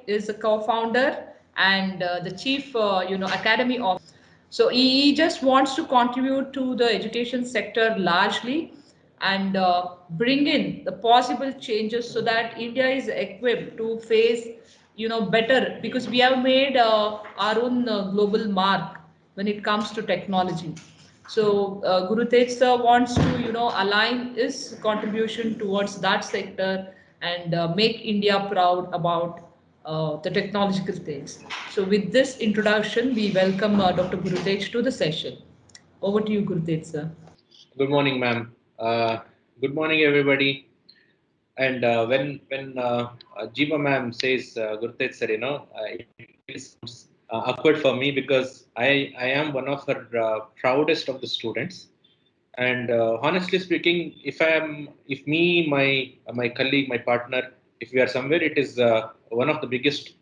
is a co-founder and the chief, academy of. So he just wants to contribute to the education sector largely and bring in the possible changes so that India is equipped to face, better, because we have made our own global mark when it comes to technology. So Guru Tej sir wants to, align his contribution towards that sector and make India proud about the technological things. So with this introduction, we welcome Dr. Guru Tej to the session. Over to you, Guru Tej sir. Good morning, ma'am. Good morning, everybody. And when Jiva ma'am says Gurtej sir, it feels awkward for me because I am one of her proudest of the students. And honestly speaking, if me, my colleague, my partner, if we are somewhere, it is one of the biggest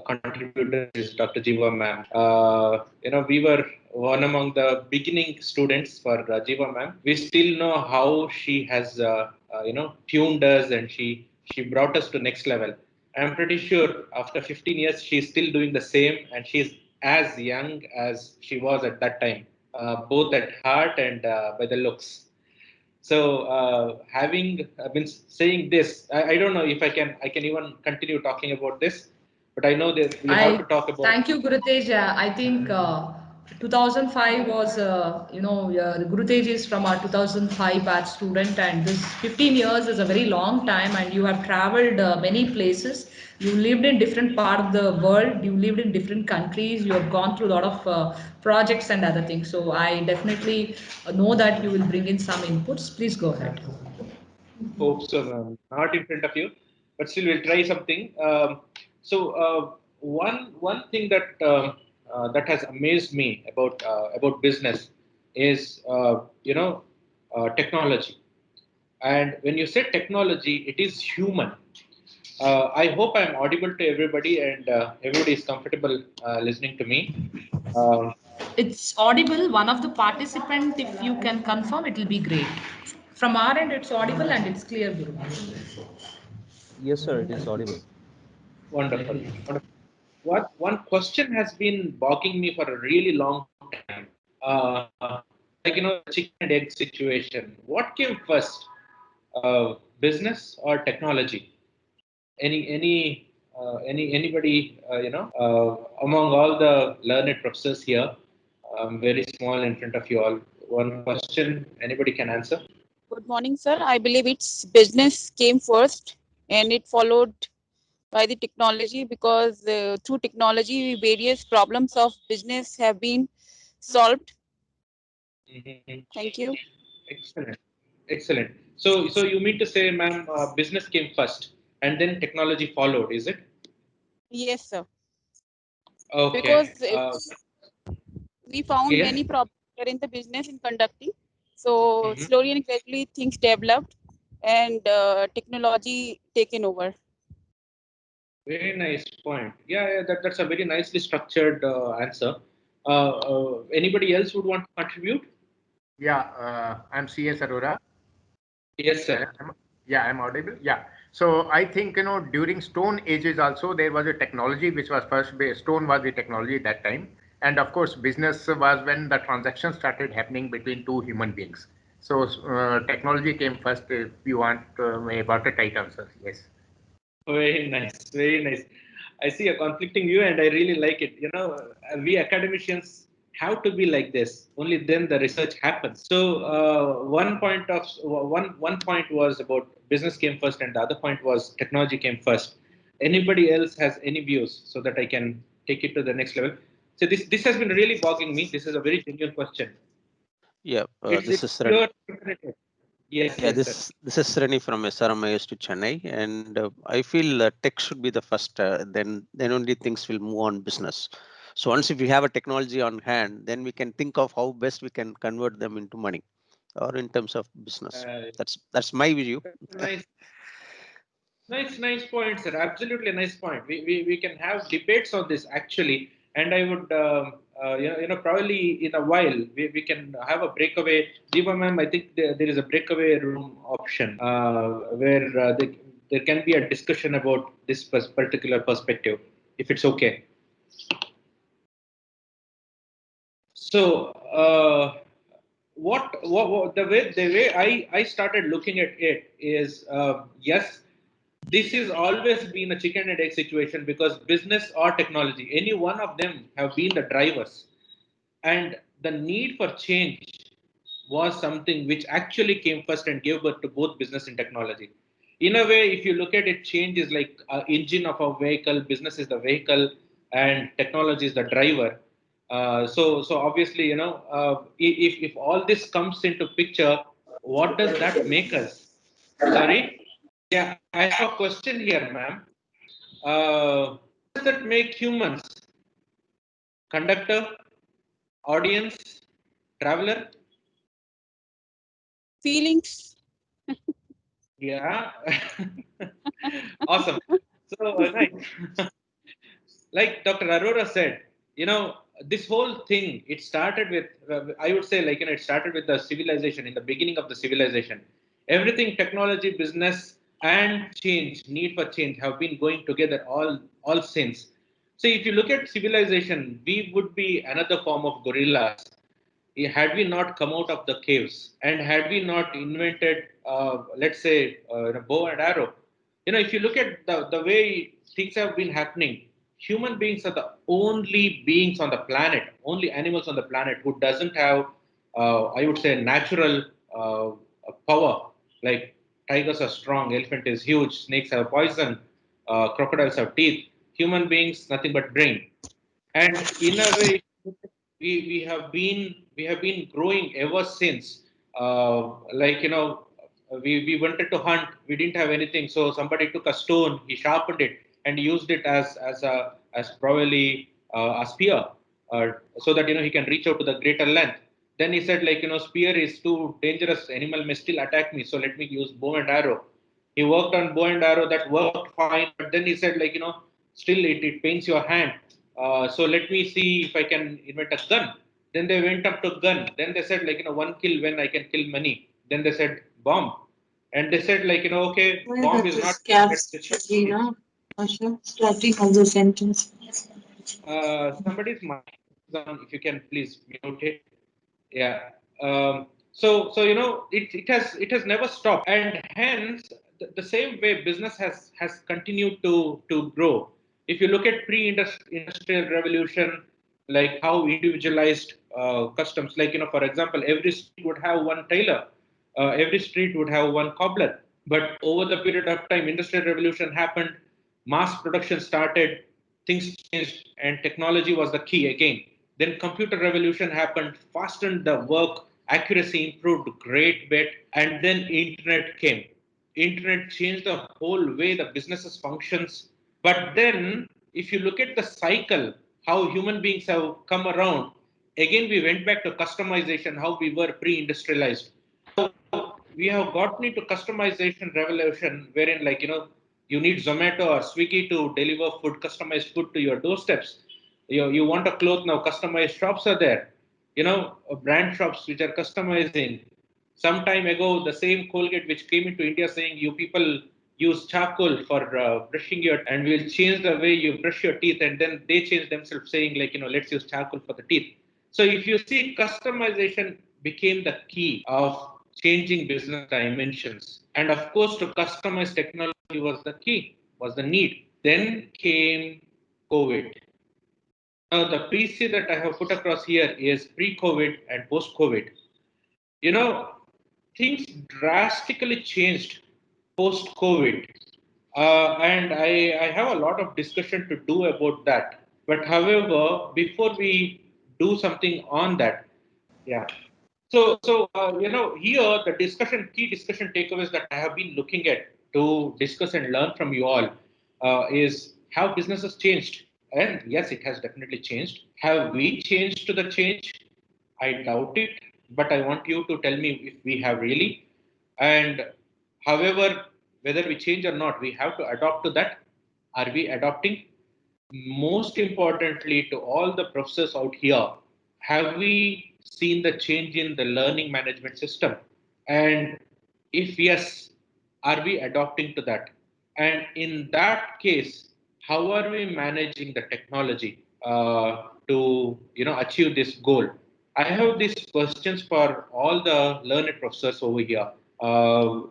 contributors is Dr. Jiva ma'am. We were one among the beginning students for Jiva ma'am. We still know how she has, tuned us, and she brought us to next level. I'm pretty sure after 15 years, she's still doing the same, and she's as young as she was at that time, both at heart and by the looks. So, having been saying this, I don't know if I can even continue talking about this, but I know that we have to I talk about. thank you, Guru Tej. I think 2005 was, Guru Tej is from our 2005 batch student, and this 15 years is a very long time. And you have traveled many places. You lived in different part of the world. You lived in different countries. You have gone through a lot of projects and other things. So I definitely know that you will bring in some inputs. Please go ahead. Hope so, ma'am. Not in front of you, but still we'll try something. One thing that has amazed me about business is technology. And when you say technology, it is human. I hope I'm audible to everybody, and everybody is comfortable listening to me. Um, It's audible. One of the participant, if you can confirm, it will be great. From our end, it's audible and it's clear, Guru. Yes, sir, it is audible. Wonderful. Wonderful. What one question has been bogging me for a really long time. The chicken and egg situation. What came first, business or technology? Anybody among all the learned professors here? Very small in front of you all. One question. Anybody can answer? Good morning, sir. I believe it's business came first and it followed by the technology, because through technology, various problems of business have been solved. Mhm. Thank you. Excellent. Excellent. So you mean to say, ma'am, business came first and then technology followed, is it? Yes, sir. Okay. Because we found Yes. many problems in the business in conducting. So Mhm. slowly and gradually things developed and technology taken over. Very nice point. Yeah, that's a very nicely structured answer. Anybody else would want to contribute? Yeah, I'm CS Arora. Yes, sir. Yeah, I'm audible. Yeah. So I think, during Stone Ages also there was a technology which was first based. Stone was the technology at that time. And of course, business was when the transaction started happening between two human beings. So technology came first. If you want a watertight answer, yes. Very nice, very nice. I see a conflicting view, and I really like it. We academicians have to be like this. Only then the research happens. So one point was about business came first, and the other point was technology came first. Anybody else has any views so that I can take it to the next level? So this has been really bogging me. This is a very genuine question. Yeah, this It's is Srani. pure. Yes, Yeah, yes, sir. this is Srani from SRMIS to Chennai, and I feel tech should be the first. Then only things will move on business. So once if we have a technology on hand, then we can think of how best we can convert them into money or in terms of business. Uh, That's my view. nice. Nice point, sir. Absolutely nice point. We can have debates on this actually, and I would probably in a while we can have a breakaway. Jiva ma'am, I think there is a breakaway room option where there can be a discussion about this particular perspective, if it's okay. So the way I started looking at it is, yes, this has always been a chicken and egg situation, because business or technology, any one of them have been the drivers, and the need for change was something which actually came first and gave birth to both business and technology. In a way, if you look at it, change is like an engine of a vehicle, business is the vehicle, and technology is the driver. So obviously, if all this comes into picture, what does that make us? Sorry? Yeah, I have a question here, ma'am. Does that make humans? Conductor, audience, traveler? Feelings. Yeah. Awesome. So, nice. Like Dr. Arora said, this whole thing, it started with, I would say, like, it started with the civilization, in the beginning of the civilization. Everything, technology, business, and change, need for change, have been going together all since. So if you look at civilization, we would be another form of gorillas had we not come out of the caves, and had we not invented, let's say, a bow and arrow. If you look at the way things have been happening, human beings are the only beings on the planet, only animals on the planet who doesn't have, I would say, natural power. Like tigers are strong, elephant is huge, snakes have poison, crocodiles have teeth. Human beings, nothing but brain. And in a way, we have been growing ever since. Like, we wanted to hunt, we didn't have anything, so somebody took a stone, he sharpened it, and used it as probably a spear, so that he can reach out to the greater length. Then he said, like, spear is too dangerous, animal may still attack me, so let me use bow and arrow. He worked on bow and arrow, that worked fine, but then he said, like, still it pains your hand. So let me see if I can invent a gun. Then they went up to gun. Then they said, like, one kill when I can kill many. Then they said bomb. And they said, like, okay, bomb is not. Starting of the sentence. Somebody's mic is on. If you can please mute it. Yeah. So it has never stopped, and hence the same way business has continued to grow. If you look at pre-industrial revolution, like how individualized customs, like, for example, every street would have one tailor, every street would have one cobbler. But over the period of time, industrial revolution happened, mass production started, things changed, and technology was the key again. Then computer revolution happened, fastened the work, accuracy improved great bit, and then internet came. Internet changed the whole way the businesses functions. But then, if you look at the cycle, how human beings have come around, again we went back to customization, how we were pre-industrialized. So we have gotten into customization revolution, wherein, like, you need Zomato or Swiggy to deliver food, customized food to your doorsteps. You want a cloth now, customized shops are there. Brand shops which are customizing. Some time ago, the same Colgate which came into India saying you people use charcoal for brushing your, and we'll change the way you brush your teeth, and then they change themselves saying, like, let's use charcoal for the teeth. So if you see, customization became the key of changing business dimensions. And of course, to customize technology was the key, was the need. Then came COVID. Now, the PC that I have put across here is pre-COVID and post-COVID. You know, things drastically changed post-COVID. And I have a lot of discussion to do about that. But however, before we do something on that, yeah. So here the key discussion takeaways that I have been looking at to discuss and learn from you all is how business has changed. And yes, it has definitely changed. Have we changed to the change? I doubt it, but I want you to tell me if we have really. And however, whether we change or not, we have to adopt to that. Are we adopting? Most importantly, to all the professors out here, have we seen the change in the learning management system? And if yes, are we adopting to that? And in that case, how are we managing the technology to achieve this goal? I have these questions for all the learned professors over here.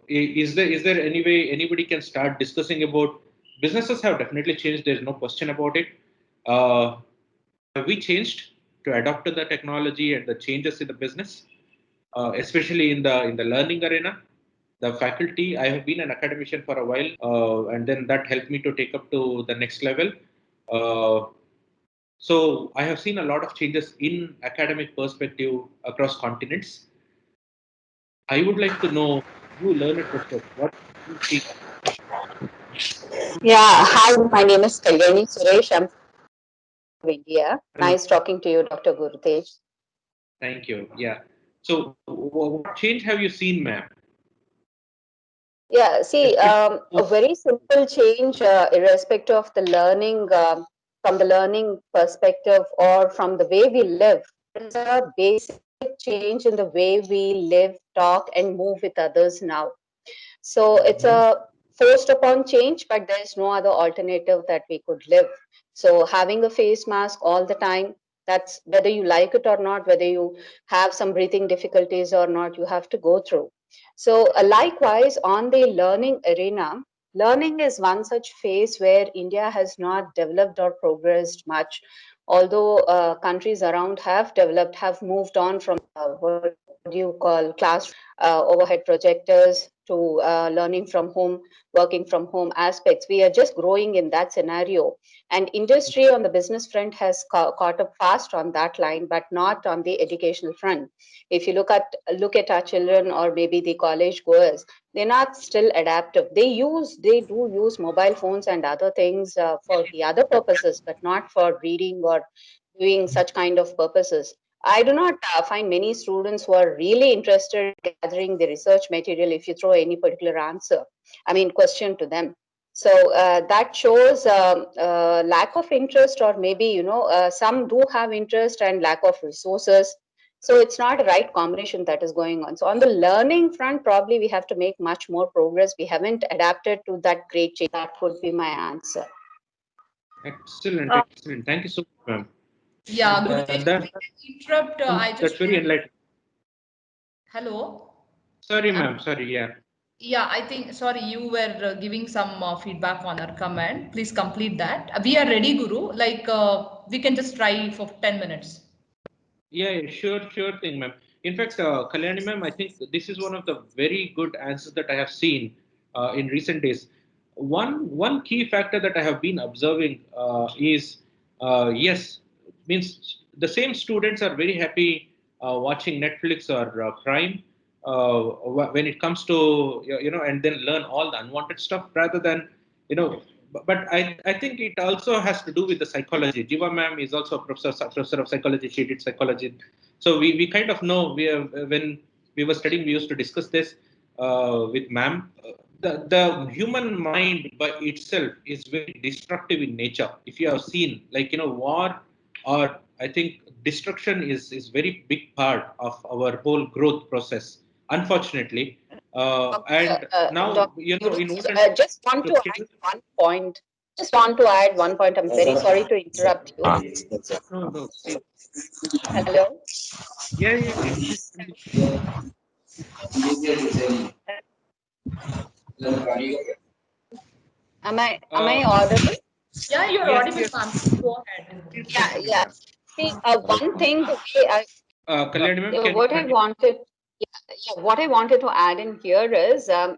Is there any way anybody can start discussing about? Businesses have definitely changed. There's no question about it. Uh, have we changed to adapt to the technology and the changes in the business, especially in the learning arena? The faculty, I have been an academician for a while, and then that helped me to take up to the next level. Uh, so I have seen a lot of changes in academic perspective across continents. I would like to know, you learn it, Professor, what you think. Yeah, hi, my name is Kalyani Suresh. I'm from India. Hello. Nice talking to you, Dr. GuruTej. Thank you. Yeah. So what change have you seen, ma'am? Yeah, see, a very simple change, irrespective of the learning, from the learning perspective or from the way we live. There's a basic change in the way we live, talk, and move with others now. So it's a forced upon change, but there is no other alternative that we could live. So having a face mask all the time, that's whether you like it or not, whether you have some breathing difficulties or not, you have to go through. So likewise, on the learning arena, learning is one such phase where India has not developed or progressed much. Although countries around have developed, have moved on from what do you call class overhead projectors to learning from home, working from home aspects. We are just growing in that scenario. And industry on the business front has caught up fast on that line, but not on the educational front. If you look at our children or maybe the college goers, they're not still adaptive. They do use mobile phones and other things for the other purposes, but not for reading or doing such kind of purposes. I do not find many students who are really interested in gathering the research material if you throw any particular question to them. So that shows lack of interest, or maybe, some do have interest and lack of resources. So it's not a right combination that is going on. So on the learning front, probably we have to make much more progress. We haven't adapted to that great change. That would be my answer. Excellent, excellent. Thank you so much, ma'am. Yeah, And, Guruji, if I can interrupt, I that's just very enlightening. hello. Sorry, ma'am. Sorry, yeah. Yeah, I think, sorry, you were giving some feedback on our comment. Please complete that. We are ready, Guru. Like, we can just try for 10 minutes. Yeah, sure thing, ma'am. In fact, Kalyani ma'am, I think this is one of the very good answers that I have seen in recent days. One key factor that I have been observing is yes, means the same students are very happy watching Netflix or Prime when it comes to and then learn all the unwanted stuff rather than you know but I think it also has to do with the psychology. Jiva ma'am is also a professor of psychology. She did psychology. So we kind of know, when we were studying, we used to discuss this with ma'am. The human mind by itself is very destructive in nature. If you have seen, like, war, or I think destruction is very big part of our whole growth process, unfortunately. And now, Dr. in order I just want to to add one point. Just want to add one point. I'm very sorry to interrupt you. no, please. Hello. Yeah, please continue. Am I audible? Yeah, you're Yes, audible, yes, ma'am. Please go ahead. please Yeah, continue, yeah. ma'am. See, one thing, the way Kalyani ma'am, can you what I continue? wanted, yeah, what I wanted to add in here is, the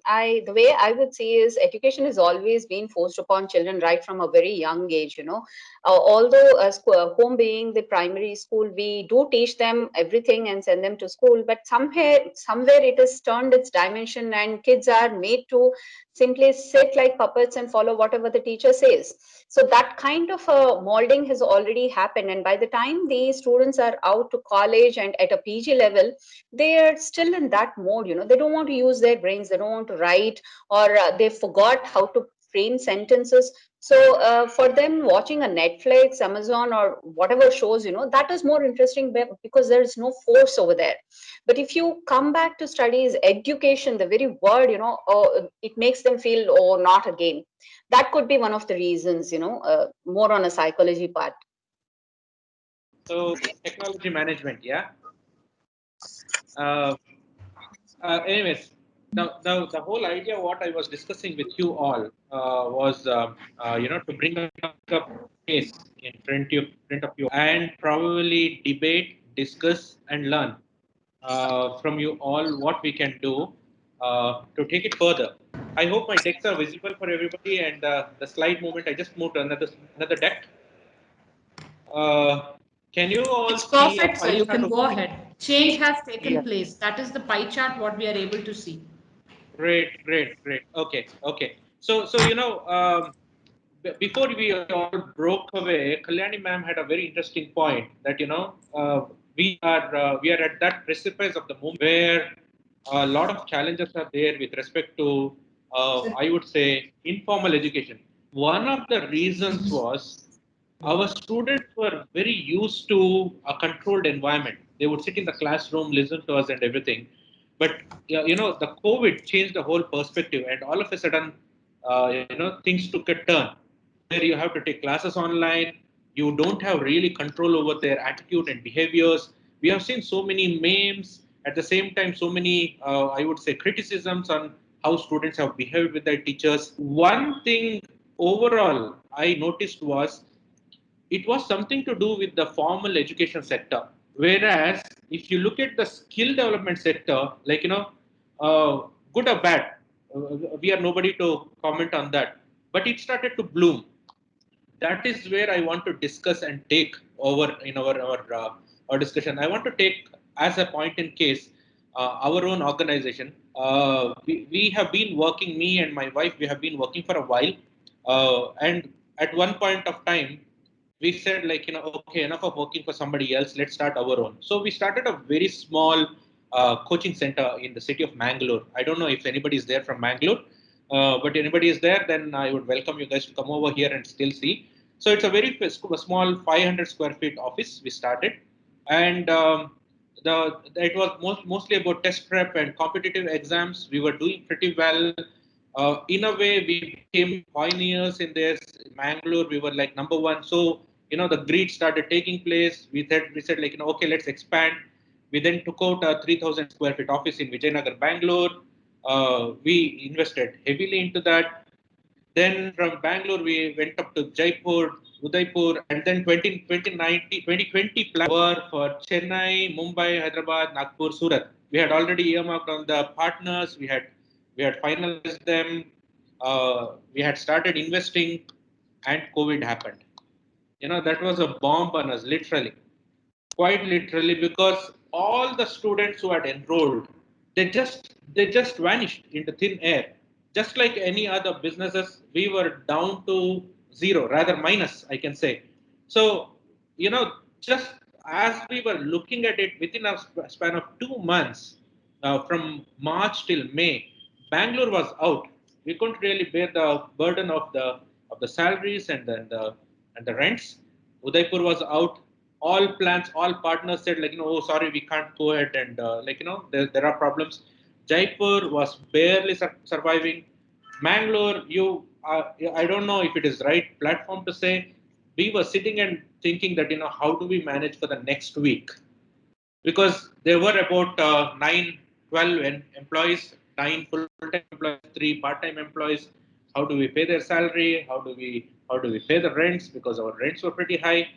way I would see is education has always been forced upon children right from a very young age. Although home being the primary school, we do teach them everything and send them to school, but somewhere it has turned its dimension, and kids are made to simply sit like puppets and follow whatever the teacher says. So that kind of molding has already happened, and by the time these students are out to college and at a PG level, they are still in that mode. They don't want to use their brains, they don't want to write, or they forgot how to frame sentences. So for them, watching a Netflix, Amazon, or whatever shows, that is more interesting because there is no force over there. But if you come back to studies, education, the very word, it makes them feel, oh, not again. That could be one of the reasons, more on a psychology part. So technology management, yeah. Uh, Anyways, the whole idea what I was discussing with you all was to bring up case in front of you and probably debate, discuss, and learn from you all what we can do to take it further. I hope my decks are visible for everybody, and the slide movement. I just moved to another deck. Can you all It's see a perfect, sir. pie You chart can of go ahead. Change has taken Yeah. place. That is the pie chart, what we are able to see. Great, great, great. Okay, okay. So before we all broke away, Kalyani ma'am had a very interesting point that we are at that precipice of the moment where a lot of challenges are there with respect to I would say informal education. One of the reasons was our students were very used to a controlled environment. They would sit in the classroom, listen to us, and everything. But the COVID changed the whole perspective, and all of a sudden, things took a turn where you have to take classes online. You don't have really control over their attitude and behaviors. We have seen so many memes. At the same time, so many, I would say, criticisms on how students have behaved with their teachers. One thing overall I noticed was it was something to do with the formal education sector. Whereas if you look at the skill development sector, like, good or bad, we are nobody to comment on that, but it started to bloom. That is where I want to discuss and take over in our discussion. I want to take as a point in case our own organization. We have been working, me and my wife, we have been working for a while. And at one point of time, we said, like, okay, enough of working for somebody else, let's start our own. So we started a very small coaching center in the city of Mangalore. I don't know if anybody is there from Mangalore, but anybody is there, then I would welcome you guys to come over here and still see. So it's a very small 500 square feet office we started. And it was mostly about test prep and competitive exams. We were doing pretty well. In a way, we became pioneers in this. In Mangalore, we were like number one. So, the greed started taking place. We said like, okay, let's expand. We then took out a 3,000 square feet office in Vijayanagar, Bangalore. We invested heavily into that. Then from Bangalore, we went up to Jaipur, Udaipur, and then 2020 plan were for Chennai, Mumbai, Hyderabad, Nagpur, Surat. We had already earmarked on the partners. We had finalized them. We had started investing, and COVID happened. That was a bomb on us, literally, quite literally, because all the students who had enrolled, they just vanished into thin air. Just like any other businesses, we were down to zero, rather minus, I can say. So, just as we were looking at it, within a span of 2 months, from March till May, Bangalore was out. We couldn't really bear the burden of the salaries and the rents. Udaipur was out. All plans, all partners said, like, oh, sorry, we can't go ahead, and there are problems. Jaipur was barely surviving. Mangalore, I don't know if it is right platform to say, we were sitting and thinking that, how do we manage for the next week? Because there were about 9, 12 employees, 9 full-time employees, 3 part-time employees. How do we pay their salary? How do we pay the rents? Because our rents were pretty high,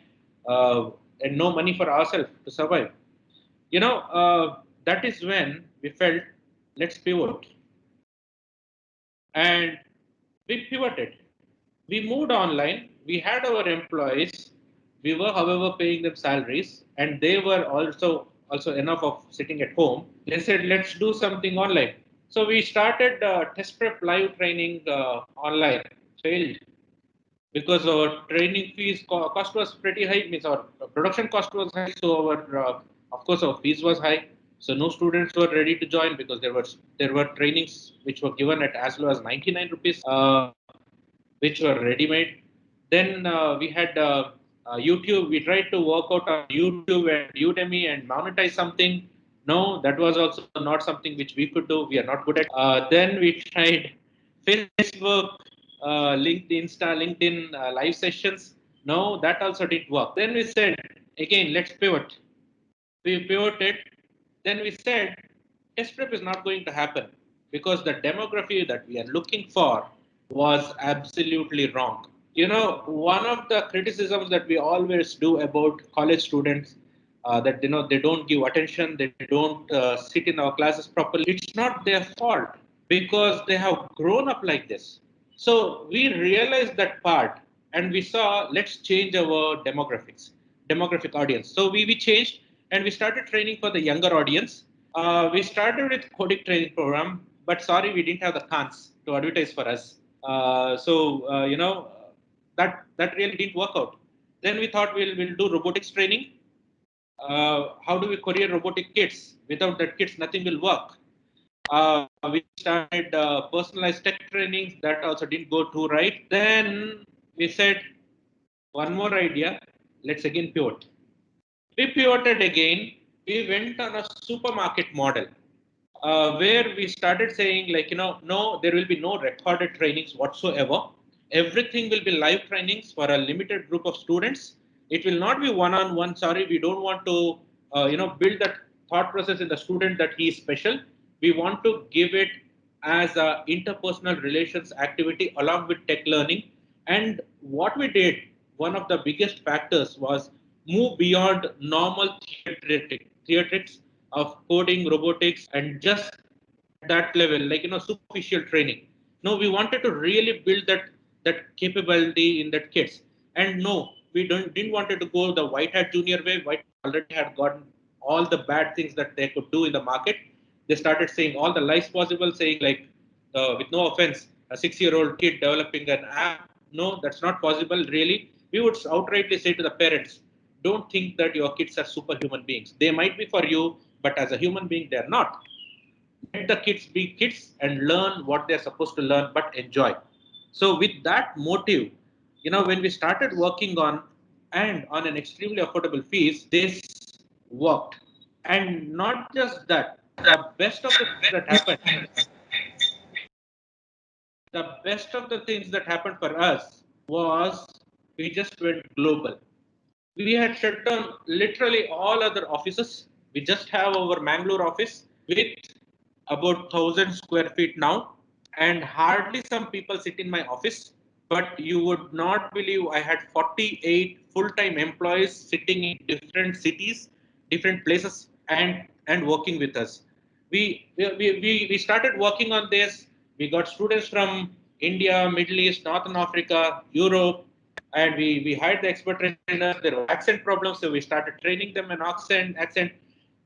and no money for ourselves to survive. That is when we felt, let's pivot. And we pivoted. We moved online. We had our employees. We were, however, paying them salaries, and they were also enough of sitting at home. They said, let's do something online. So we started test prep live training online. Failed because our training fees cost was pretty high. Means our production cost was high, so of course our fees was high. So no students were ready to join because there were trainings which were given at as low as 99 rupees. which were ready-made. Then we had YouTube. We tried to work out on YouTube and Udemy and monetize something. No, that was also not something which we could do. We are not good at. Then we tried Facebook, LinkedIn live sessions. No, that also didn't work. Then we said, again, let's pivot. We pivoted. Then we said, test prep is not going to happen because the demography that we are looking for was absolutely wrong. You know, one of the criticisms that we always do about college students, that they don't give attention, they don't sit in our classes properly. It's not their fault because they have grown up like this. So we realized that part, and we saw, let's change our demographic audience. So we changed, and we started training for the younger audience. We started with coding training program, but sorry, we didn't have the cons to advertise for us. That really didn't work out. Then we thought we'll do robotics training. How do we courier robotic kits? Without that kits, nothing will work. We started personalized tech trainings. That also didn't go too right. Then we said, one more idea. Let's again pivot. We pivoted again. We went on a supermarket model, where we started saying, like, no, there will be no recorded trainings whatsoever. Everything will be live trainings for a limited group of students. It will not be one-on-one. Sorry, we don't want to, build that thought process in the student that he is special. We want to give it as a interpersonal relations activity along with tech learning. And what we did, one of the biggest factors was move beyond normal theatrics of coding, robotics, and just that level, like, superficial training. No, we wanted to really build that capability in that kids. And no, we didn't wanted to go the white hat junior way. White already had gotten all the bad things that they could do in the market. They started saying all the lies possible, saying like, with no offense, a 6-year-old kid developing an app. No, that's not possible. Really, we would outrightly say to the parents, don't think that your kids are superhuman beings. They might be for you, but as a human being, they're not. Let the kids be kids and learn what they're supposed to learn, but enjoy. So with that motive, when we started working on and on an extremely affordable fees, this worked. And not just that, the best of the things that happened for us was we just went global. We had shut down literally all other offices. We just have our Bangalore office with about 1,000 square feet now, and hardly some people sit in my office. But you would not believe I had 48 full-time employees sitting in different cities, different places, and working with us. We started working on this. We got students from India, Middle East, Northern Africa, Europe, and we hired the expert trainers. There were accent problems, so we started training them in accent.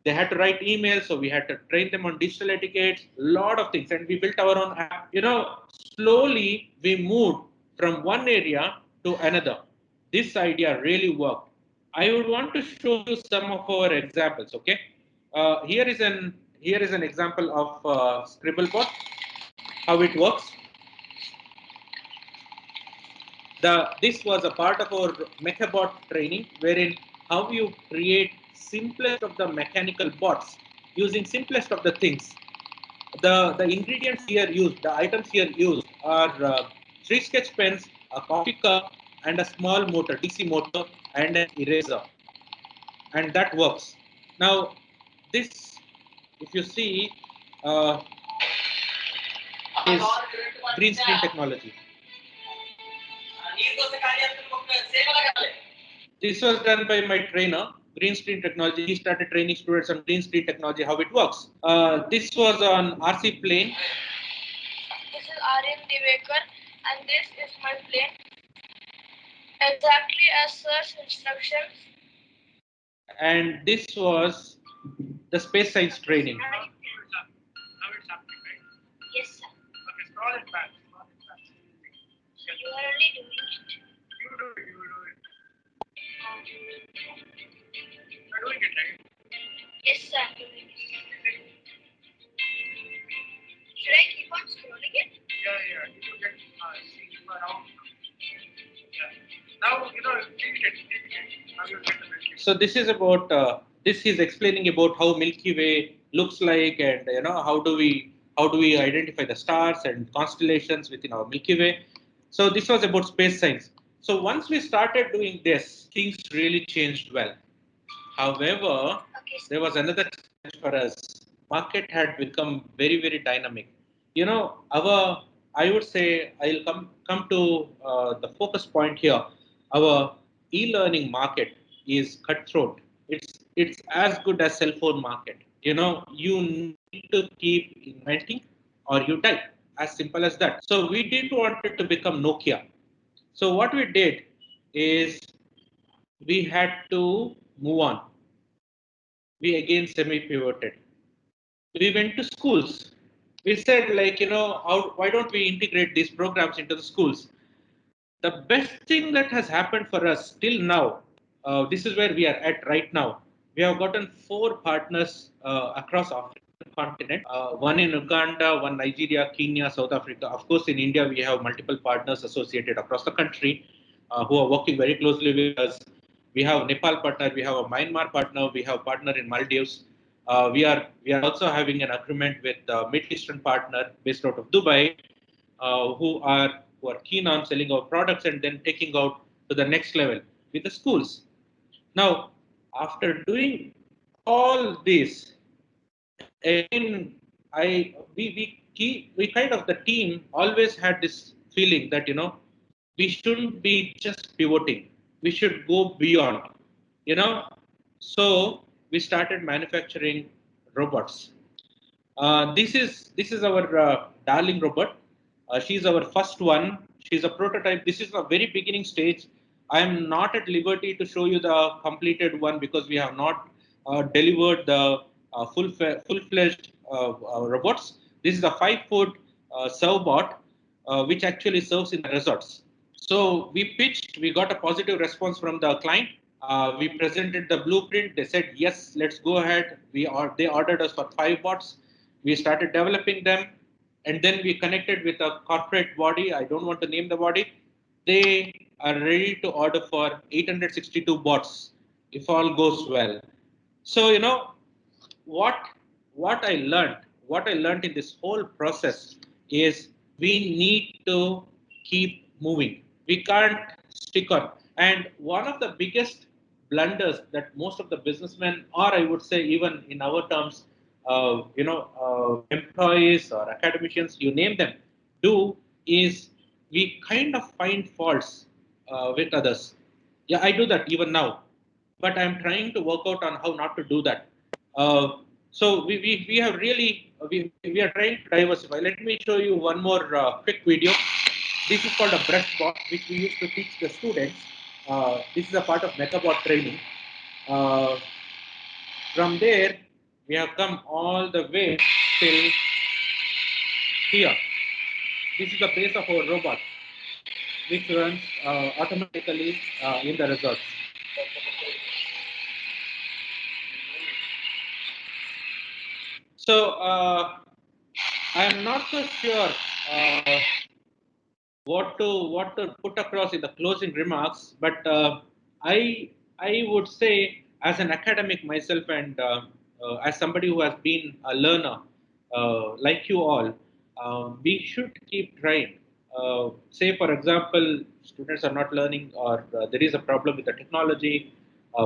They had to write emails, so we had to train them on digital etiquettes, a lot of things, and we built our own app. Slowly we moved from one area to another. This idea really worked. I would want to show you some of our examples. Okay, here is an example of Scribblebot, how it works. This was a part of our MechaBot training, wherein how you create simplest of the mechanical bots using simplest of the things. The ingredients here used, the items here used are 3 sketch pens, a coffee cup, and a small motor, DC motor, and an eraser, and that works. Now, this, if you see, is green screen technology. This was done by my trainer, green screen technology. He started training students on green screen technology, how it works. This was on RC plane. This is RM Divekar, and this is my plane. Exactly as sir's instructions. And this was the space science training. Now it's happening, right? Yes, sir. Okay, scroll it back. So you are only doing it. You do it. You're doing it, right? Yes, sir. I'm doing it. Should I keep on scrolling it? Yeah. You get around. So this is about this is explaining about how Milky Way looks like, and how do we identify the stars and constellations within our Milky Way. So this was about space science. So once we started doing this, things really changed well. However, there was another challenge for us. Market had become very, very dynamic. Our I would say I'll come to the focus point here. Our e-learning market is cutthroat. It's as good as cell phone market. You need to keep inventing or you die. As simple as that. So we didn't want it to become Nokia. So what we did is we had to move on. We again semi-pivoted. We went to schools. We said, like, why don't we integrate these programs into the schools? The best thing that has happened for us till now, this is where we are at right now. We have gotten 4 partners across African continent, one in Uganda, one Nigeria, Kenya, South Africa. Of course, in India, we have multiple partners associated across the country who are working very closely with us. We have Nepal partner, we have a Myanmar partner, we have partner in Maldives. We are also having an agreement with a Middle Eastern partner based out of Dubai, who are keen on selling our products and then taking out to the next level with the schools. Now, after doing all this, again, we kind of, the team always had this feeling that we shouldn't be just pivoting. We should go beyond. You know, so we started manufacturing robots. This is our darling robot. She's our first one. She's a prototype. This is a very beginning stage. I am not at liberty to show you the completed one because we have not delivered the full-fledged robots. This is a 5-foot servbot, which actually serves in the resorts. So we pitched. We got a positive response from the client. We presented the blueprint. They said yes, let's go ahead. They ordered us for 5 bots. We started developing them, and then we connected with a corporate body. I don't want to name the body. They are ready to order for 862 bots if all goes well. So what what I learned in this whole process is we need to keep moving. We can't stick on. And one of the biggest blunders that most of the businessmen, or I would say even in our terms, employees or academicians, you name them, do is we kind of find faults with others. Yeah, I do that even now, but I'm trying to work out on how not to do that. So we have really we are trying to diversify. Let me show you one more quick video. This is called a brush bot, which we used to teach the students. This is a part of MetaBot training. Uh, from there, we have come all the way till here. This is the base of our robot, which runs automatically in the results. So I am not so sure what to put across in the closing remarks, but I would say, as an academic myself, and as somebody who has been a learner like you all, we should keep trying. Say, for example, students are not learning, or there is a problem with the technology.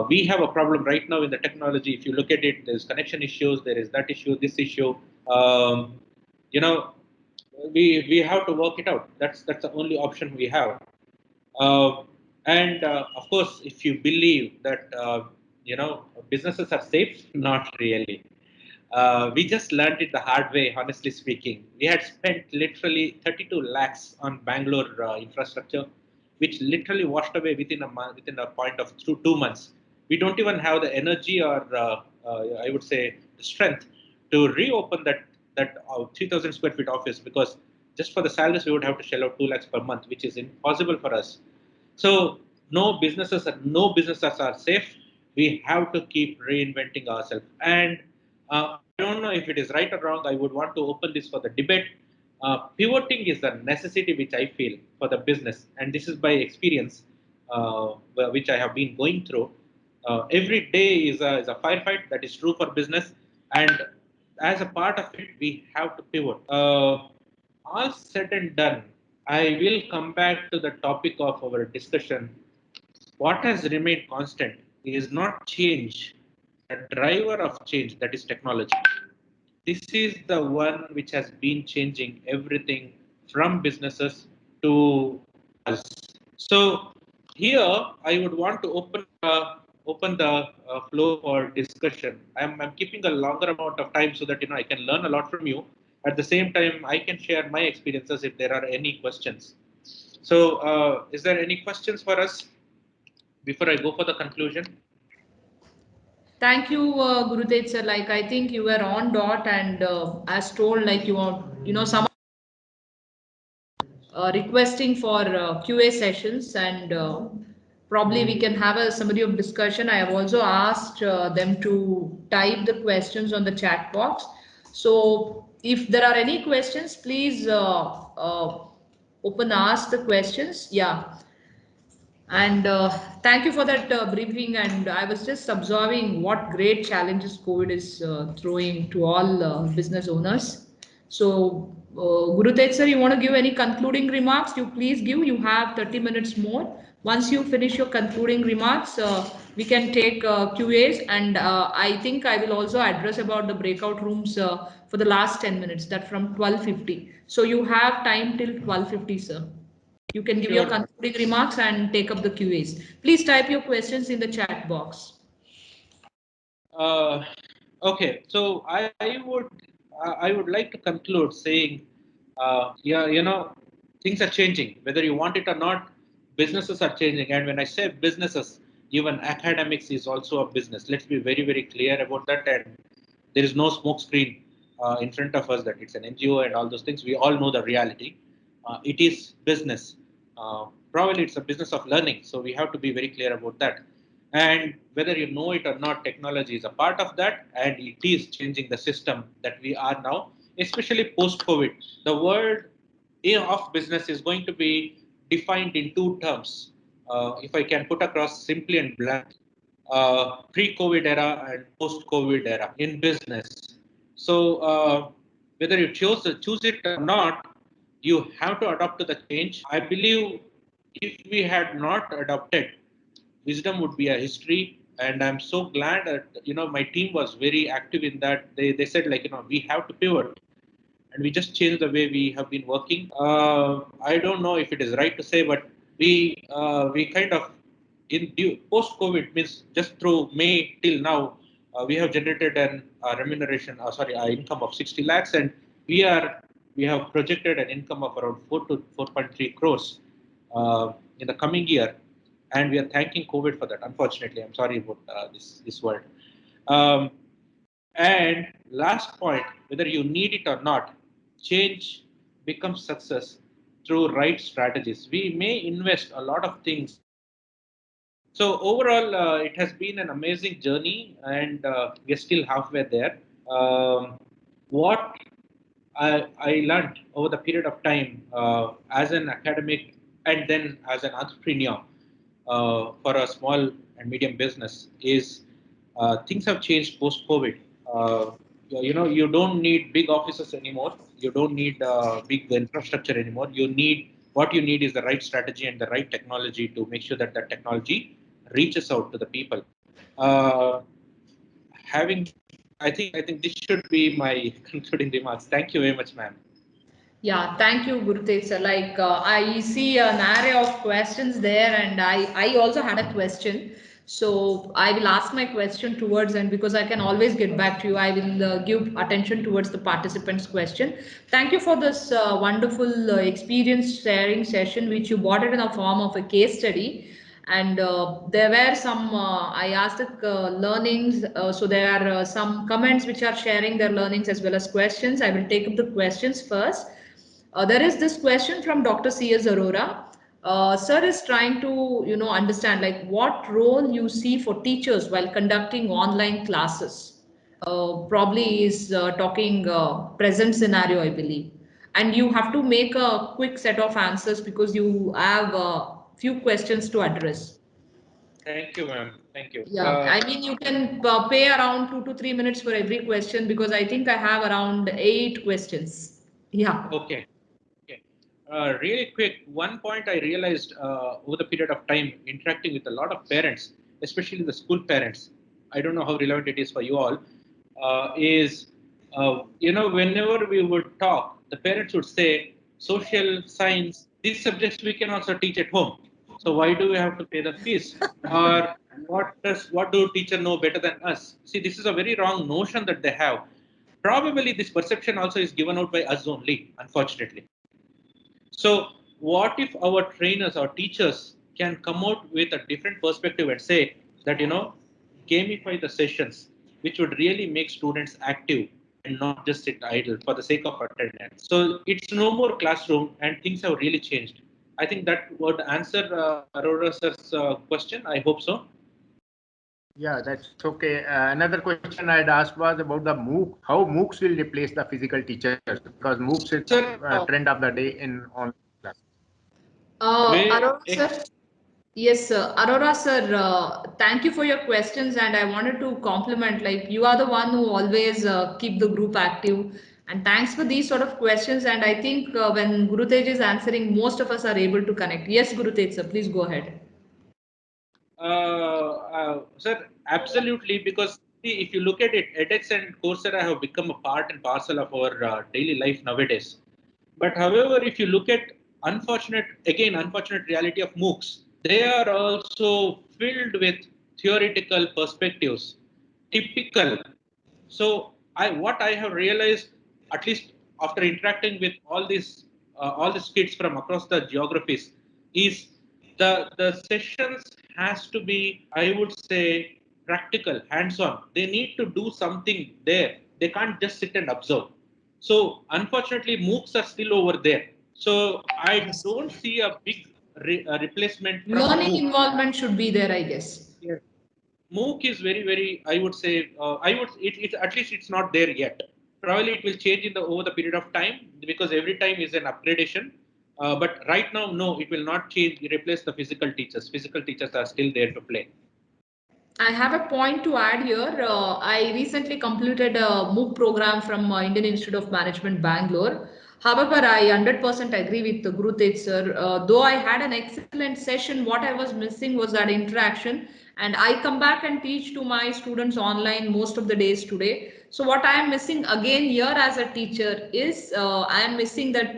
We have a problem right now in the technology. If you look at it, there's connection issues, there is that issue, this issue. Um, you know, we have to work it out. That's the only option we have. And of course, if you believe that businesses are safe, not really. We just learned it the hard way. Honestly speaking, we had spent literally 32 lakhs on Bangalore infrastructure, which literally washed away within a month, within a point of 2 months. We don't even have the energy, or I would say the strength, to reopen that 3,000 square feet office, because just for the salaries we would have to shell out 2 lakhs per month, which is impossible for us. So no businesses are safe. We have to keep reinventing ourselves. And I don't know if it is right or wrong. I would want to open this for the debate. Pivoting is a necessity, which I feel, for the business, and this is by experience, which I have been going through. Every day is a firefight. That is true for business, and as a part of it, we have to pivot. All said and done, I will come back to the topic of our discussion. What has remained constant is not change, the driver of change, that is technology. This is the one which has been changing everything from businesses to us. So here I would want to open the floor for discussion. I'm keeping a longer amount of time so that I can learn a lot from you. At the same time, I can share my experiences if there are any questions. So, is there any questions for us before I go for the conclusion? Thank you, GuruTej sir. Like I think you were on dot, and as told, like you are, some requesting for QA sessions, and probably we can have a summary of discussion. I have also asked them to type the questions on the chat box. So if there are any questions, please open ask the questions. Yeah. And thank you for that briefing. And I was just observing what great challenges COVID is throwing to all business owners. So, Guru Tej sir, you want to give any concluding remarks? You please give. You have 30 minutes more. Once you finish your concluding remarks, we can take QAs. And I think I will also address about the breakout rooms for the last 10 minutes, that from 12:50. So you have time till 12:50, sir. You can give your Sure. concluding remarks and take up the QAs. Please type your questions in the chat box. Okay, so I would like to conclude saying, yeah, things are changing. Whether you want it or not, businesses are changing. And when I say businesses, even academics is also a business. Let's be very, very clear about that. And there is no smoke screen in front of us that it's an NGO and all those things. We all know the reality. It is business. Probably it's a business of learning. So we have to be very clear about that. And whether you know it or not, technology is a part of that, and it is changing the system that we are now, especially post-COVID. The world of business is going to be defined in two terms. If I can put across simply and blunt, pre-COVID era and post-COVID era in business. So whether you choose it or not, you have to adapt to the change. I believe if we had not adopted, WiZdom would be a history. And I'm so glad that my team was very active in that. They said, like, we have to pivot, and we just changed the way we have been working. I don't know if it is right to say, but we kind of in post COVID, means just through May till now, we have generated an income of 60 lakhs, and we have projected an income of around 4 to 4.3 crores in the coming year, and we are thanking COVID for that. Unfortunately, I'm sorry about this word. Um, and last point, whether you need it or not, change becomes success through right strategies. We may invest a lot of things. So overall, it has been an amazing journey, and we're still halfway there. What I learned over the period of time as an academic and then as an entrepreneur for a small and medium business is things have changed post-COVID. You don't need big offices anymore. You don't need big infrastructure anymore. What you need is the right strategy and the right technology to make sure that that technology reaches out to the people. Uh, having, I think this should be my concluding remarks. Thank you very much, ma'am. Yeah, thank you, Gurutej sir. Like I see an array of questions there, and I also had a question. So I will ask my question towards, and because I can always get back to you, I will give attention towards the participants' question. Thank you for this wonderful experience sharing session, which you brought it in a form of a case study. And there were some, I asked the learnings. So there are some comments which are sharing their learnings as well as questions. I will take up the questions first. There is this question from Dr. C.S. Arora. Sir is trying to, understand like what role you see for teachers while conducting online classes. Probably is talking present scenario, I believe. And you have to make a quick set of answers because you have a few questions to address. Thank you, ma'am. Thank you. Yeah, I mean, you can pay around 2 to 3 minutes for every question because I think I have around 8 questions. Yeah. Okay. Okay. Really quick, one point I realized over the period of time interacting with a lot of parents, especially the school parents, I don't know how relevant it is for you all, whenever we would talk, the parents would say, social science, these subjects we can also teach at home. So why do we have to pay the fees? Or what do teacher know better than us? See, this is a very wrong notion that they have. Probably this perception also is given out by us only, unfortunately. So, what if our trainers or teachers can come out with a different perspective and say that, gamify the sessions, which would really make students active and not just sit idle for the sake of attendance. So, it's no more classroom and things have really changed. I think that would answer Aurora sir's question. I hope so. Yeah, that's okay. Another question I'd asked was about the MOOC. How MOOCs will replace the physical teachers? Because MOOCs is Sir, trend of the day in online class. Aurora sir. Yes, sir. Aurora sir, thank you for your questions, and I wanted to compliment, like, you are the one who always keep the group active, and thanks for these sort of questions. And I think when GuruTej is answering, most of us are able to connect. Yes, GuruTej sir, please go ahead. Sir, absolutely, because see, if you look at it, edX and Coursera have become a part and parcel of our daily life nowadays. But however, if you look at unfortunate reality of MOOCs, they are also filled with theoretical perspectives, typical. So what I have realized, at least after interacting with all these kids from across the geographies, is the sessions has to be, I would say, practical, hands-on. They need to do something there. They can't just sit and observe. So unfortunately, MOOCs are still over there. So I don't see a big replacement from Learning MOOC. involvement should be there, I guess. Yes. MOOC is very, very, I would say, it at least it's not there yet. Probably it will change over the period of time because every time is an upgradation. But right now, no, it will not change, replace the physical teachers. Physical teachers are still there to play. I have a point to add here. I recently completed a MOOC program from Indian Institute of Management, Bangalore. However, I 100% agree with the Guru Tej sir. Though I had an excellent session, what I was missing was that interaction. And I come back and teach to my students online most of the days today. So what I am missing again here as a teacher is I am missing that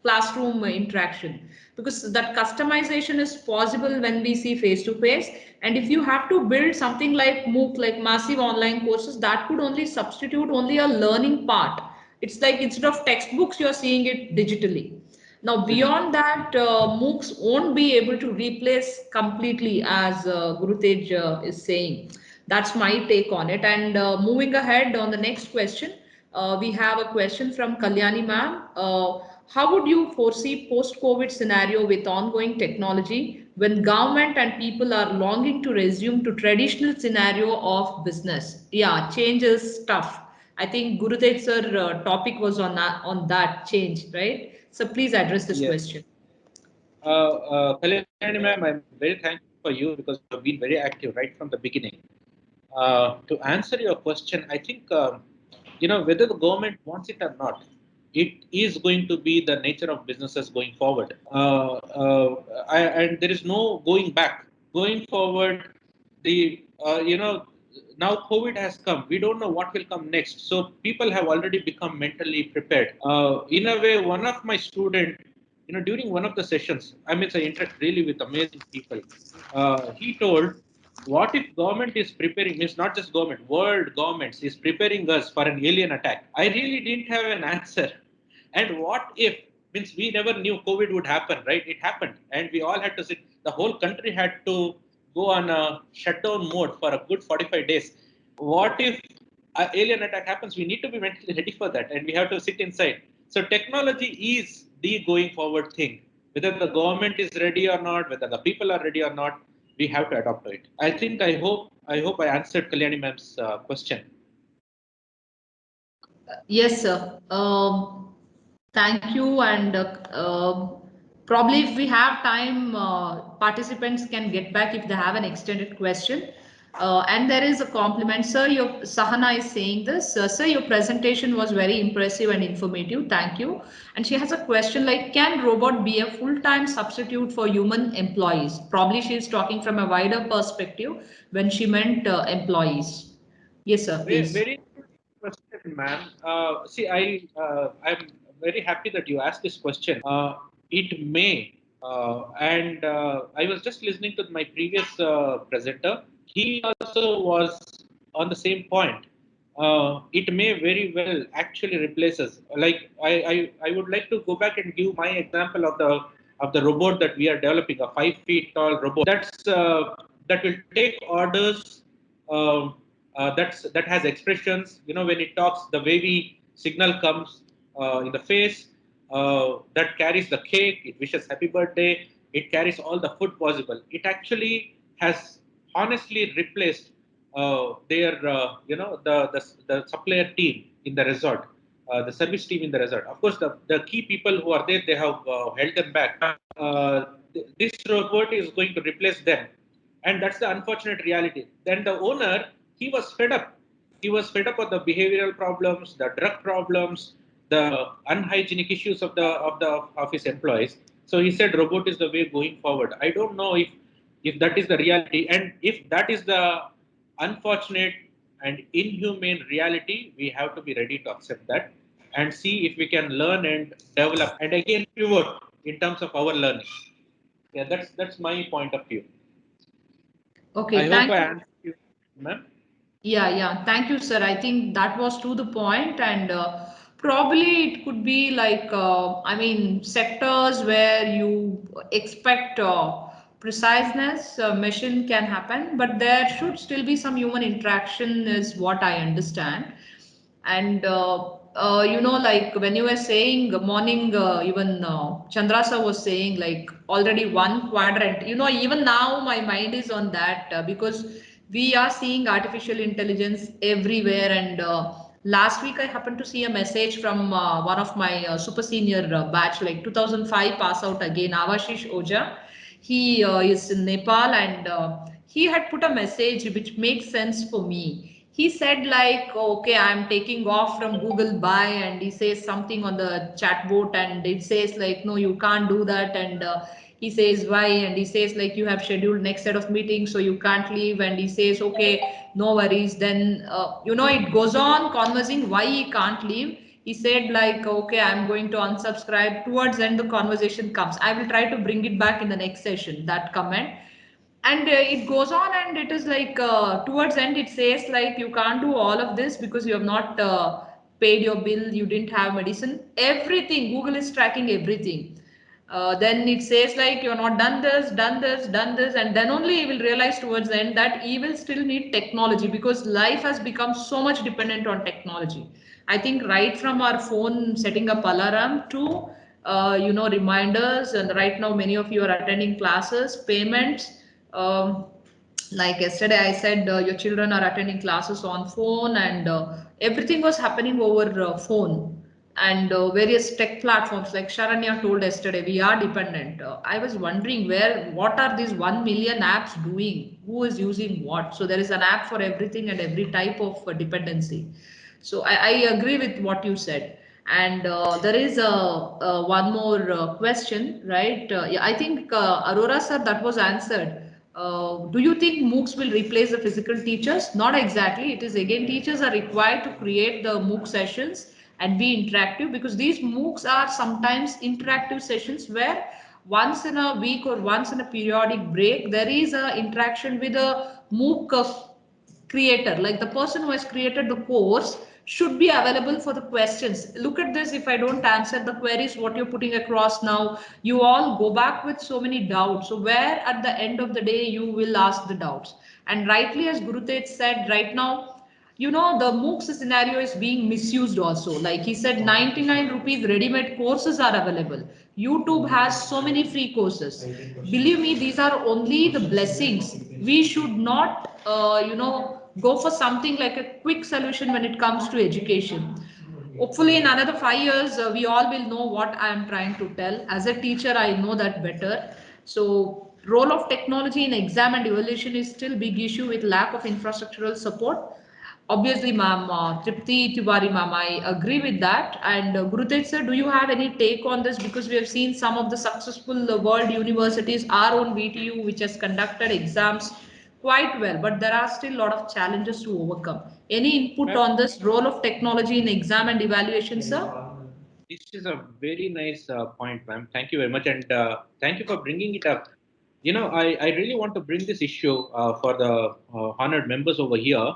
classroom interaction, because that customization is possible when we see face to face. And if you have to build something like MOOC, like massive online courses, that could only substitute only a learning part. It's like instead of textbooks, you're seeing it digitally. Now, beyond that, MOOCs won't be able to replace completely, as Guru Tej is saying. That's my take on it. And moving ahead on the next question, we have a question from Kalyani ma'am. How would you foresee post-COVID scenario with ongoing technology when government and people are longing to resume to traditional scenario of business? Yeah, change is tough. I think Guru Tej sir topic was on that change, right? So please address this Yes. question. Kalyani ma'am, I'm very thankful for you because you have been very active right from the beginning. To answer your question, I think whether the government wants it or not, it is going to be the nature of businesses going forward. And there is no going back. Going forward, the now COVID has come. We don't know what will come next. So people have already become mentally prepared. In a way, one of my student, during one of the sessions, I mean, I interact really with amazing people. He told, what if government is preparing, means not just government, world governments is preparing us for an alien attack? I really didn't have an answer. And what if, means we never knew COVID would happen, right? It happened. And we all had to sit, the whole country had to go on a shutdown mode for a good 45 days. What if an alien attack happens? We need to be mentally ready for that. And we have to sit inside. So technology is the going forward thing. Whether the government is ready or not, whether the people are ready or not, we have to adapt to it. I hope I answered Kalyani ma'am's question. Yes, sir. Thank you. And Probably if we have time, participants can get back if they have an extended question. And there is a compliment. Sir, your Sahana is saying this. Sir, your presentation was very impressive and informative. Thank you. And she has a question like, can robot be a full-time substitute for human employees? Probably she is talking from a wider perspective when she meant employees. Yes, sir, please. Very good question, ma'am. See, I'm very happy that you asked this question. It may, and I was just listening to my previous presenter. He also was on the same point. It may very well actually replace us. Like I would like to go back and give my example of the robot that we are developing, a 5 feet tall robot. That will take orders. That has expressions. You know, when it talks, the wavy signal comes in the face. That carries the cake. It wishes happy birthday. It carries all the food possible. It actually has honestly replaced their the supplier team in the resort, the service team in the resort. Of course, the key people who are there, they have held them back. This robot is going to replace them, and that's the unfortunate reality. Then the owner, he was fed up. He was fed up of the behavioral problems, the drug problems, the unhygienic issues of his employees. So he said robot is the way going forward. I don't know if that is the reality, and if that is the unfortunate and inhumane reality, we have to be ready to accept that and see if we can learn and develop and again pivot in terms of our learning. Yeah, that's my point of view. I Okay, hope thank I you. answered you, ma'am. Yeah. Thank you, sir. I think that was to the point, and probably it could be like, I mean, sectors where you expect preciseness, machine can happen, but there should still be some human interaction, is what I understand. And like when you were saying morning, even Chandra sir was saying like already one quadrant. Even now my mind is on that, because we are seeing artificial intelligence everywhere. And last week I happened to see a message from one of my super senior batch, like 2005 pass out again, Avashish Oja. He is in Nepal, and he had put a message which makes sense for me. He said like, okay, I'm taking off from Google Buy, and he says something on the chatbot, and it says like, no, you can't do that. And he says why, and he says like, you have scheduled next set of meetings, so you can't leave. And he says, okay, no worries. Then it goes on conversing why he can't leave. He said like, okay, I'm going to unsubscribe. Towards end the conversation comes, I will try to bring it back in the next session, that comment. And it goes on, and it is like, towards end it says like, you can't do all of this because you have not paid your bill, you didn't have medicine, everything. Google is tracking everything. Then it says like, you're not done this, and then only you will realize towards the end that you will still need technology, because life has become so much dependent on technology. I think right from our phone setting up alarm to reminders, and right now many of you are attending classes, payments. Like yesterday I said, your children are attending classes on phone, and everything was happening over phone. And various tech platforms, like Sharanya told yesterday, we are dependent. I was wondering, what are these 1 million apps doing, who is using what? So there is an app for everything and every type of dependency. So I agree with what you said. And there is one more question, right? Yeah, I think Aurora sir, that was answered. Do you think MOOCs will replace the physical teachers? Not exactly. It is again, teachers are required to create the MOOC sessions and be interactive, because these MOOCs are sometimes interactive sessions where once in a week or once in a periodic break, there is a interaction with a MOOC creator, like the person who has created the course should be available for the questions. Look at this, if I don't answer the queries what you're putting across now, you all go back with so many doubts. So where at the end of the day you will ask the doubts. And rightly, as GuruTej said, right now, the MOOCs scenario is being misused also. Like he said, 99 rupees ready-made courses are available. YouTube has so many free courses. Believe me, these are only the blessings. We should not, go for something like a quick solution when it comes to education. hopefully in another 5 years, we all will know what I am trying to tell. As a teacher, I know that better. So role of technology in exam and evaluation is still big issue with lack of infrastructural support. Obviously, ma'am, Tripti Tiwari, ma'am, I agree with that. And Gurutej sir, do you have any take on this? Because we have seen some of the successful world universities, our own VTU, which has conducted exams quite well, but there are still a lot of challenges to overcome. Any input on this role of technology in exam and evaluation, sir? This is a very nice point, ma'am. Thank you very much, and thank you for bringing it up. I really want to bring this issue for the honored members over here.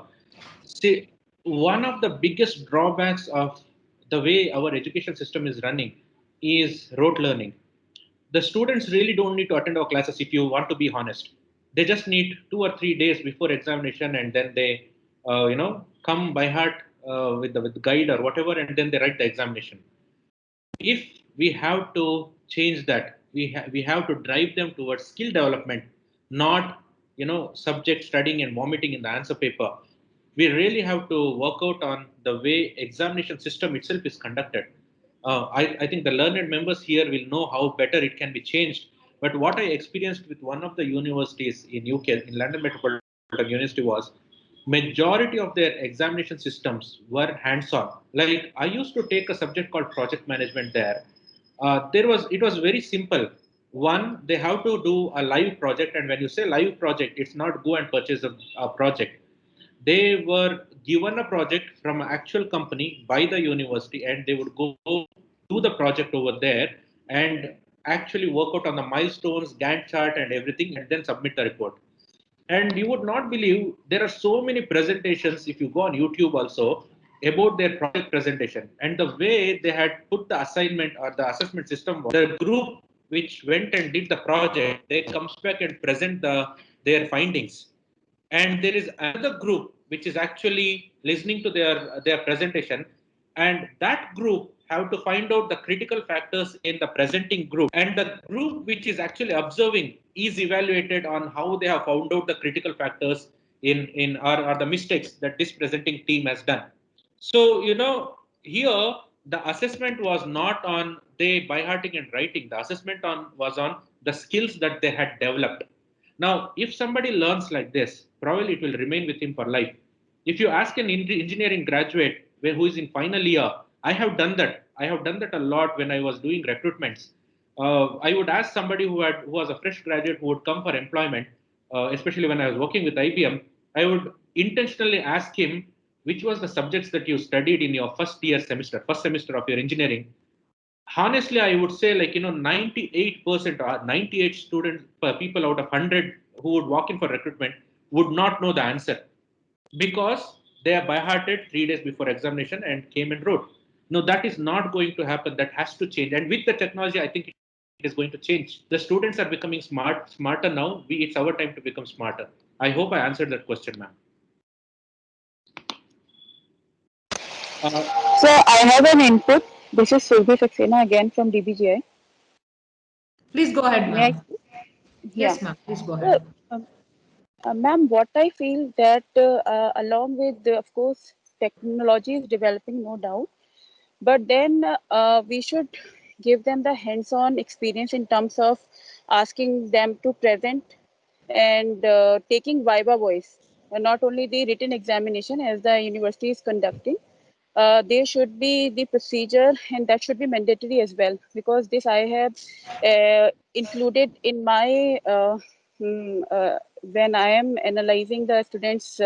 See, one of the biggest drawbacks of the way our education system is running is rote learning. The students really don't need to attend our classes if you want to be honest. They just need 2 or 3 days before examination, and then they, come by heart with the guide or whatever, and then they write the examination. If we have to change that, we have to drive them towards skill development, not subject studying and vomiting in the answer paper. We really have to work out on the way examination system itself is conducted. I think the learned members here will know how better it can be changed. But what I experienced with one of the universities in UK, in London Metropolitan University, was majority of their examination systems were hands-on. Like I used to take a subject called project management there. It was very simple. One, they have to do a live project, and when you say live project, it's not go and purchase a project. They were given a project from an actual company by the university, and they would go do the project over there and actually work out on the milestones, Gantt chart, and everything, and then submit the report. And you would not believe there are so many presentations, if you go on YouTube also, about their project presentation. And the way they had put the assignment or the assessment system, the group which went and did the project, they comes back and present their findings. And there is another group which is actually listening to their presentation, and that group have to find out the critical factors in the presenting group, and the group which is actually observing is evaluated on how they have found out the critical factors in or the mistakes that this presenting team has done. So here the assessment was not on they by hearting and writing. The assessment was on the skills that they had developed. Now, if somebody learns like this, probably it will remain with him for life. If you ask an engineering graduate who is in final year, I have done that. I have done that a lot when I was doing recruitments. I would ask somebody who was a fresh graduate who would come for employment, especially when I was working with IBM. I would intentionally ask him which was the subjects that you studied in your first semester of your engineering. Honestly, I would say 98% or 98 students people out of 100 who would walk in for recruitment would not know the answer because they are by hearted 3 days before examination and came and wrote. No, that is not going to happen. That has to change. And with the technology, I think it is going to change. The students are becoming smarter now. It's our time to become smarter. I hope I answered that question, ma'am. So I have an input. This is Surbi Saxena again from DBGI. Please go ahead, May I? ma'am. Yeah. Yes, ma'am. Please go So, ahead. ma'am, what I feel that along with, of course, technology is developing, no doubt, but then we should give them the hands-on experience in terms of asking them to present and taking Viva voice, not only the written examination as the university is conducting. There should be the procedure, and that should be mandatory as well, because this I have included in my when I am analyzing the students'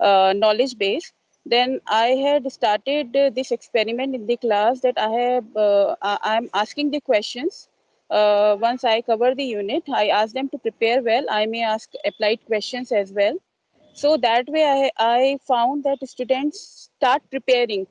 knowledge base. Then I had started this experiment in the class that I'm asking the questions. Once I cover the unit, I ask them to prepare well. I may ask applied questions as well. So that way I found that students start preparing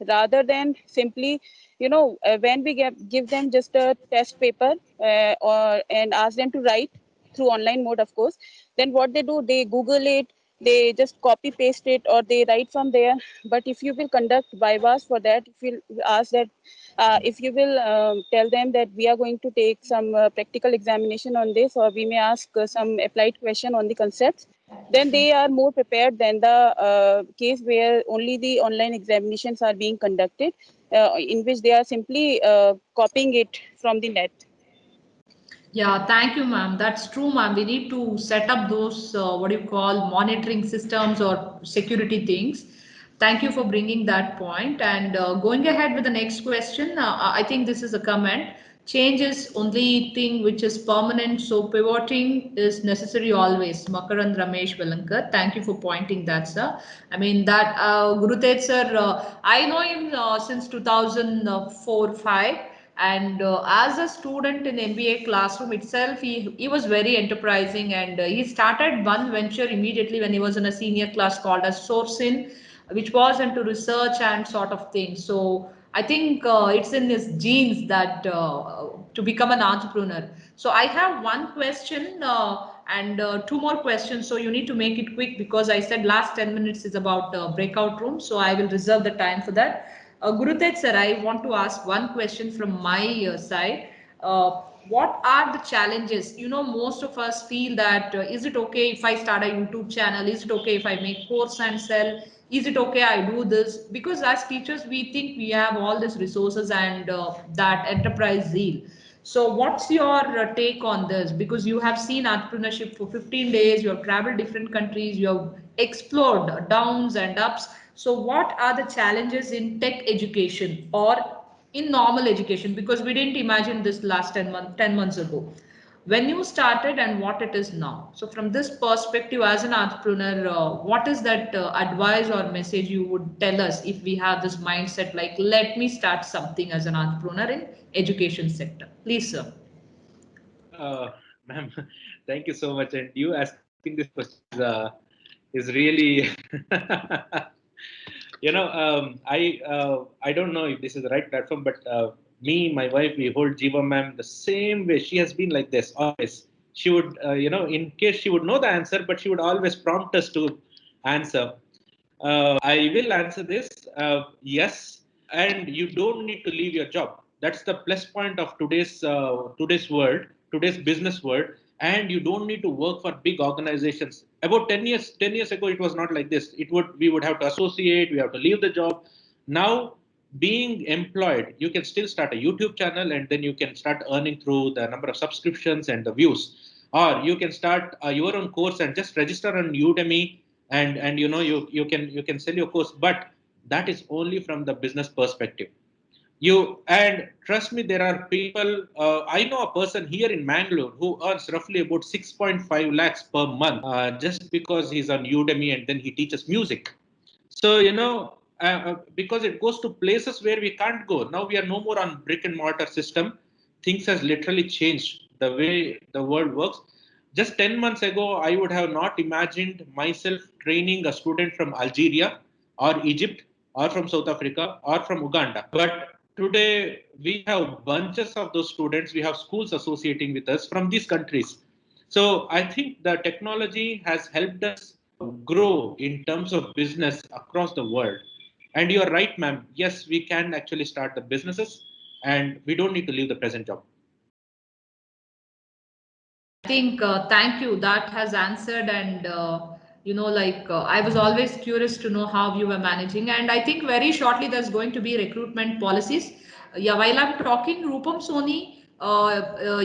rather than simply, when we give them just a test paper and ask them to write through online mode, of course, then what they do, they Google it, they just copy paste it, or they write from there. But if you will conduct vivas for that, if you ask that If you will tell them that we are going to take some practical examination on this, or we may ask some applied question on the concepts, then they are more prepared than the case where only the online examinations are being conducted, in which they are simply copying it from the net. Yeah, thank you, ma'am. That's true, ma'am. We need to set up those, what do you call, monitoring systems or security things. Thank you for bringing that point. And going ahead with the next question, I think this is a comment. Change is only thing which is permanent, so pivoting is necessary always. Makarand Ramesh Velankar, thank you for pointing that, sir. I mean, that GuruTej, sir, I know him since 2004-5. And as a student in MBA classroom itself, he was very enterprising, and he started one venture immediately when he was in a senior class called as Sourcin, which was into research and sort of thing. So I think it's in his genes that to become an entrepreneur. So I have one question and two more questions. So you need to make it quick because I said last 10 minutes is about breakout room. So I will reserve the time for that. GuruTej sir, I want to ask one question from my side. What are the challenges? You know, most of us feel that is it okay if I start a YouTube channel? Is it okay if I make course and sell? Is it okay I do this? Because as teachers, we think we have all these resources and that enterprise zeal. So what's your take on this? Because you have seen entrepreneurship for 15 days, you have traveled different countries, you have explored downs and ups. So what are the challenges in tech education or in normal education? Because we didn't imagine this last 10 months ago. When you started and what it is now. So from this perspective as an entrepreneur, what is that advice or message you would tell us if we have this mindset like, let me start something as an entrepreneur in education sector? Please, sir. Ma'am, thank you so much. And you asking this question is really, I don't know if this is the right platform, but me, my wife, we hold Jiva ma'am the same way. She has been like this always. She would, in case she would know the answer, but she would always prompt us to answer. I will answer this. Yes, and you don't need to leave your job. That's the plus point of today's world, today's business world. And you don't need to work for big organizations. About 10 years ago, it was not like this. We would have to associate. We have to leave the job. Now, being employed, you can still start a YouTube channel, and then you can start earning through the number of subscriptions and the views. Or you can start your own course and just register on Udemy, and you can sell your course. But that is only from the business perspective. And trust me, there are people. I know a person here in Bangalore who earns roughly about 6.5 lakhs per month, just because he's on Udemy and then he teaches music. So because it goes to places where we can't go. Now we are no more on brick and mortar system. Things has literally changed the way the world works. Just 10 months ago, I would have not imagined myself training a student from Algeria or Egypt or from South Africa or from Uganda. But today we have bunches of those students. We have schools associating with us from these countries. So I think the technology has helped us grow in terms of business across the world. And you're right, ma'am. Yes, we can actually start the businesses, and we don't need to leave the present job. I think, thank you. That has answered. And, I was always curious to know how you were managing. And I think very shortly there's going to be recruitment policies. Yeah, while I'm talking, Rupam Soni,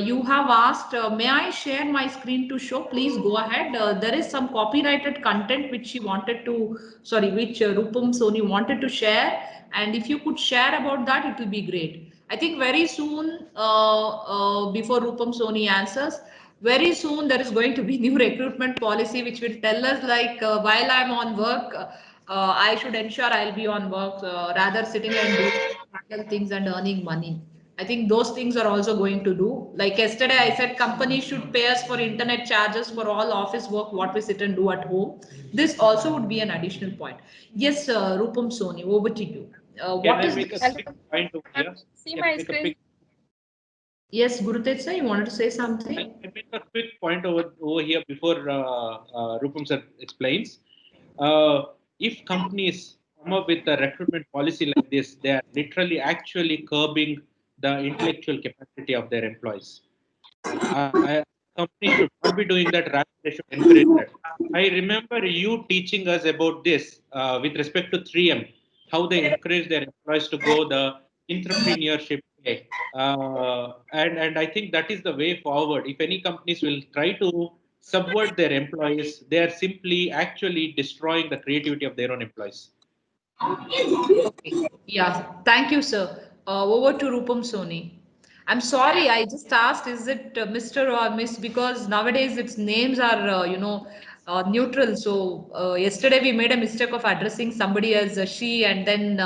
you have asked, may I share my screen to show? Please go ahead. There is some copyrighted content which which Rupam Soni wanted to share. And if you could share about that, it will be great. I think very soon, before Rupam Soni answers, very soon there is going to be new recruitment policy which will tell us like while I'm on work, I should ensure I'll be on work rather sitting and doing practical things and earning money. I think those things are also going to do. Like yesterday, I said companies should pay us for internet charges for all office work what we sit and do at home. This also would be an additional point. Yes, Rupam Soni, over to you. Can What I is make a this? quick point over here? See Can I my make a screen. quick Yes, Gurutej sir, you wanted to say something? I make a quick point over here before Rupam sir explains. If companies come up with a recruitment policy like this, they are literally actually curbing the intellectual capacity of their employees. Company should not be doing that, rather they should encourage that. I remember you teaching us about this with respect to 3M, how they encourage their employees to go the entrepreneurship way. And I think that is the way forward. If any companies will try to subvert their employees, they are simply actually destroying the creativity of their own employees. Okay. Yeah, thank you, sir. Over to Rupam Soni. I'm sorry, I just asked, is it Mr. or Miss? Because nowadays its names are, neutral. So yesterday we made a mistake of addressing somebody as she, and then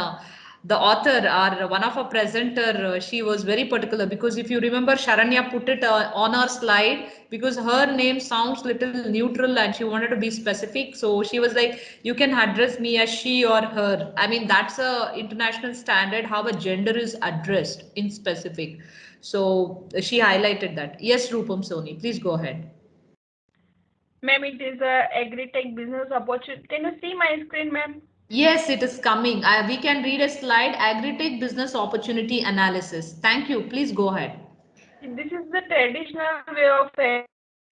the author or one of our presenter, she was very particular because if you remember, Sharanya put it on her slide because her name sounds little neutral and she wanted to be specific. So she was like, you can address me as she or her. I mean, that's a international standard how a gender is addressed in specific. So she highlighted that. Yes, Rupam Soni, please go ahead. Ma'am, it is a agri-tech business opportunity. Can you see my screen, ma'am? Yes, it is coming. We can read a slide, Agritech Business Opportunity Analysis. Thank you. Please go ahead. This is the traditional way of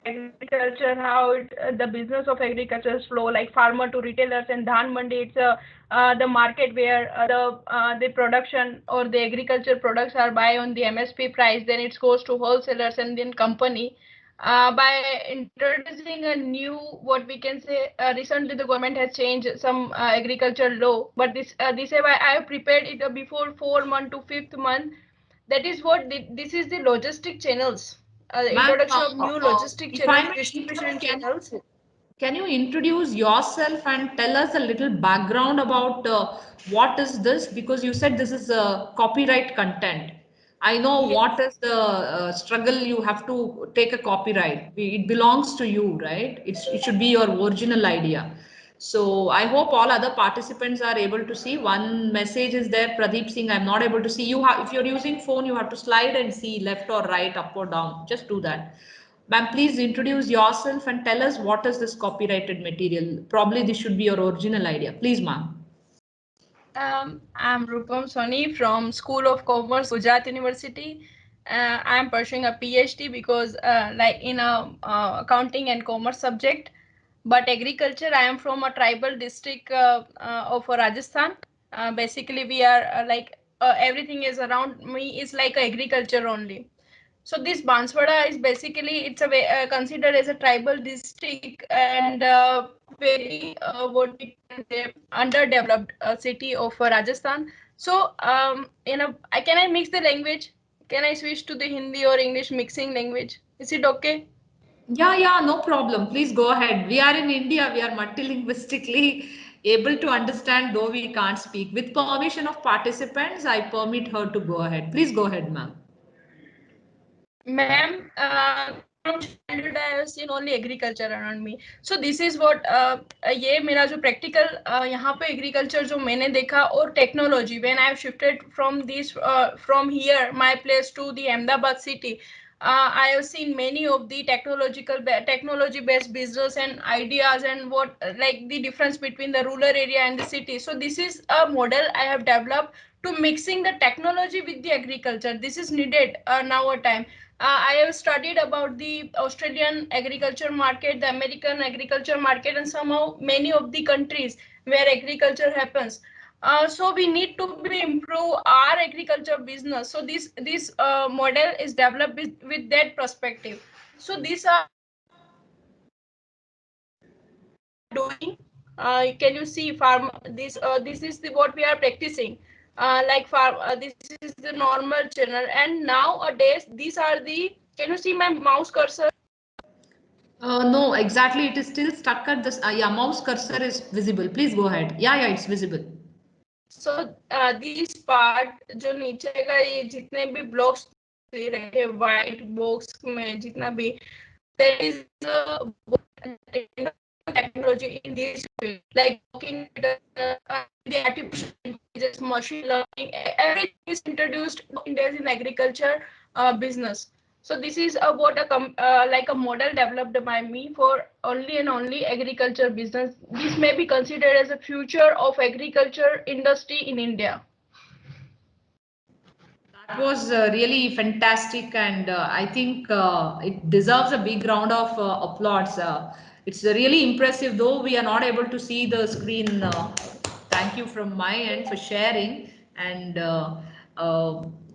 agriculture, how the business of agriculture flow, like farmer to retailers, and Dhan Mandi, it's the market where the production or the agriculture products are buy on the MSP price, then it goes to wholesalers and then company. By introducing a new, what we can say, recently the government has changed some agriculture law, but this I have prepared it before 4 month to 5th month. That is what this is the logistic channels, Ma'am, introduction of new logistic if I channels, may distribution interrupt, channels. can you introduce yourself and tell us a little background about what is this? Because you said this is copyright content. I know what is the struggle you have to take a copyright. It belongs to you, right? It should be your original idea. So I hope all other participants are able to see. One message is there, Pradeep Singh. I'm not able to see you. If you're using phone, you have to slide and see left or right, up or down. Just do that. Ma'am, please introduce yourself and tell us what is this copyrighted material. Probably this should be your original idea. Please, ma'am. I'm Rupam Soni from School of Commerce, Gujarat University. I'm pursuing a PhD because like in a accounting and commerce subject. But agriculture, I am from a tribal district of Rajasthan. Basically, we are everything is around me is like agriculture only. So this Banswara is basically it's a considered as a tribal district and very what we can say underdeveloped city of Rajasthan. So can I mix the language? Can I switch to the Hindi or English mixing language? Is it okay? Yeah, no problem. Please go ahead. We are in India. We are multilinguistically able to understand, though we can't speak. With permission of participants, I permit her to go ahead. Please go ahead, ma'am. Ma'am, from childhood I have seen only agriculture around me. So this is what ये मेरा जो practical यहाँ पे agriculture जो मैंने देखा और technology when I have shifted from this from here my place to the Ahmedabad city. I have seen many of the technology based business and ideas and what like the difference between the rural area and the city. So this is a model I have developed to mixing the technology with the agriculture. This is needed now a time. I have studied about the Australian agriculture market, the American agriculture market, and somehow many of the countries where agriculture happens. So we need to be improve our agriculture business. So this model is developed with that perspective. So these are doing. Can you see farm? This is what we are practicing. Like farm. This is the normal channel, and nowadays these are the. Can you see my mouse cursor? No, exactly. It is still stuck at this. Yeah, mouse cursor is visible. Please go ahead. Yeah, it's visible. So this part जो नीचे का ये जितने भी blocks दे रहे हैं white box में जितना भी there is technology in this field like talking the artificial intelligence, machine learning, everything is introduced in India's in agriculture business. So this is about like a model developed by me for only and only agriculture business. This may be considered as a future of agriculture industry in India. That was really fantastic, and I think it deserves a big round of applause. It's really impressive, though we are not able to see the screen. Thank you from my end for sharing, and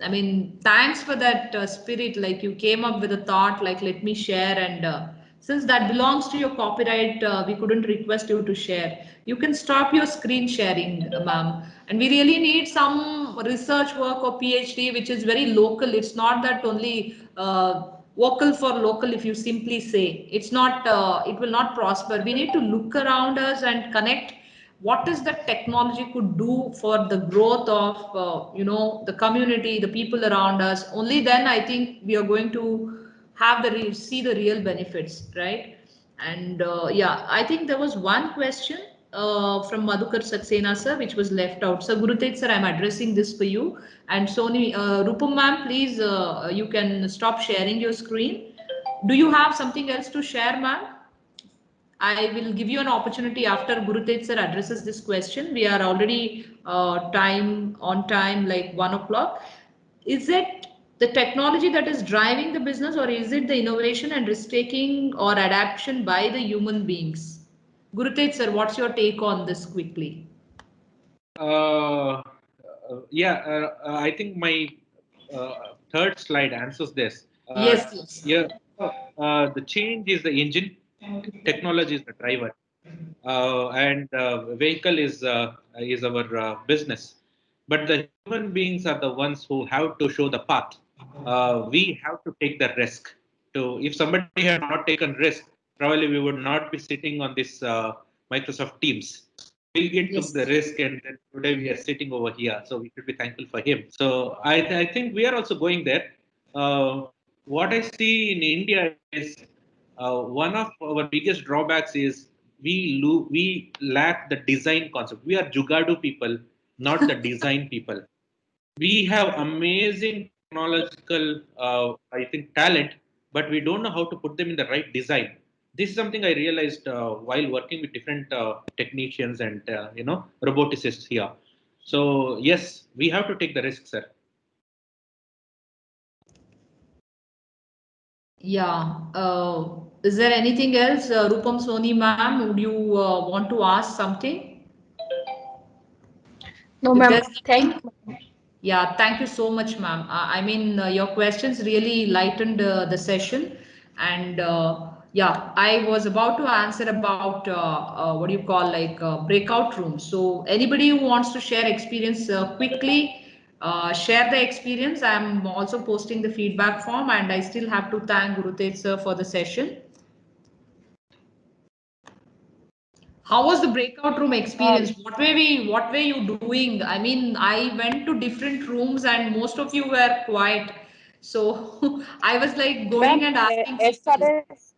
I mean, thanks for that spirit. Like you came up with a thought, like let me share, and since that belongs to your copyright, we couldn't request you to share. You can stop your screen sharing, ma'am. And we really need some research work or PhD, which is very local. It's not that only vocal for local. If you simply say it's not, it will not prosper. We need to look around us and connect what is the technology could do for the growth of the community, the people around us. Only then I think we are going to have the see the real benefits, right? And yeah, I think there was one question from Madhukar Saxena sir, which was left out. So Gurutej sir, I'm addressing this for you. And Sony, Rupam ma'am, please, you can stop sharing your screen. Do you have something else to share, ma'am? I will give you an opportunity after Gurutej sir addresses this question. We are already time, like 1 o'clock. Is it the technology that is driving the business, or is it the innovation and risk taking or adaptation by the human beings? Gurutej sir, what's your take on this quickly? Yeah, I think my third slide answers this. Yes. Yeah, the change is the engine, technology is the driver, and vehicle is our business. But the human beings are the ones who have to show the path. We have to take the risk. To if somebody had not taken risk, probably we would not be sitting on this Microsoft Teams. Bill Gates took the Yes. risk, and then today we are sitting over here. So we should be thankful for him. So I think we are also going there. What I see in India is one of our biggest drawbacks is we lack the design concept. We are Jugadu people, not the design people. We have amazing technological, I think, talent, but we don't know how to put them in the right design. This is something I realized while working with different technicians and roboticists here. So yes, we have to take the risk, sir. Yeah. Is there anything else, Rupam Soni ma'am? Would you want to ask something? No, If ma'am. there's Thank nothing, you. yeah, thank you so much, ma'am. I mean, your questions really lightened the session. And yeah, I was about to answer about what do you call like breakout rooms. So anybody who wants to share experience quickly, share the experience. I'm also posting the feedback form, and I still have to thank Gurutej sir for the session. How was the breakout room experience? What were you doing? I mean, I went to different rooms and most of you were quiet. So I was like going Ma'am, and asking as far people. as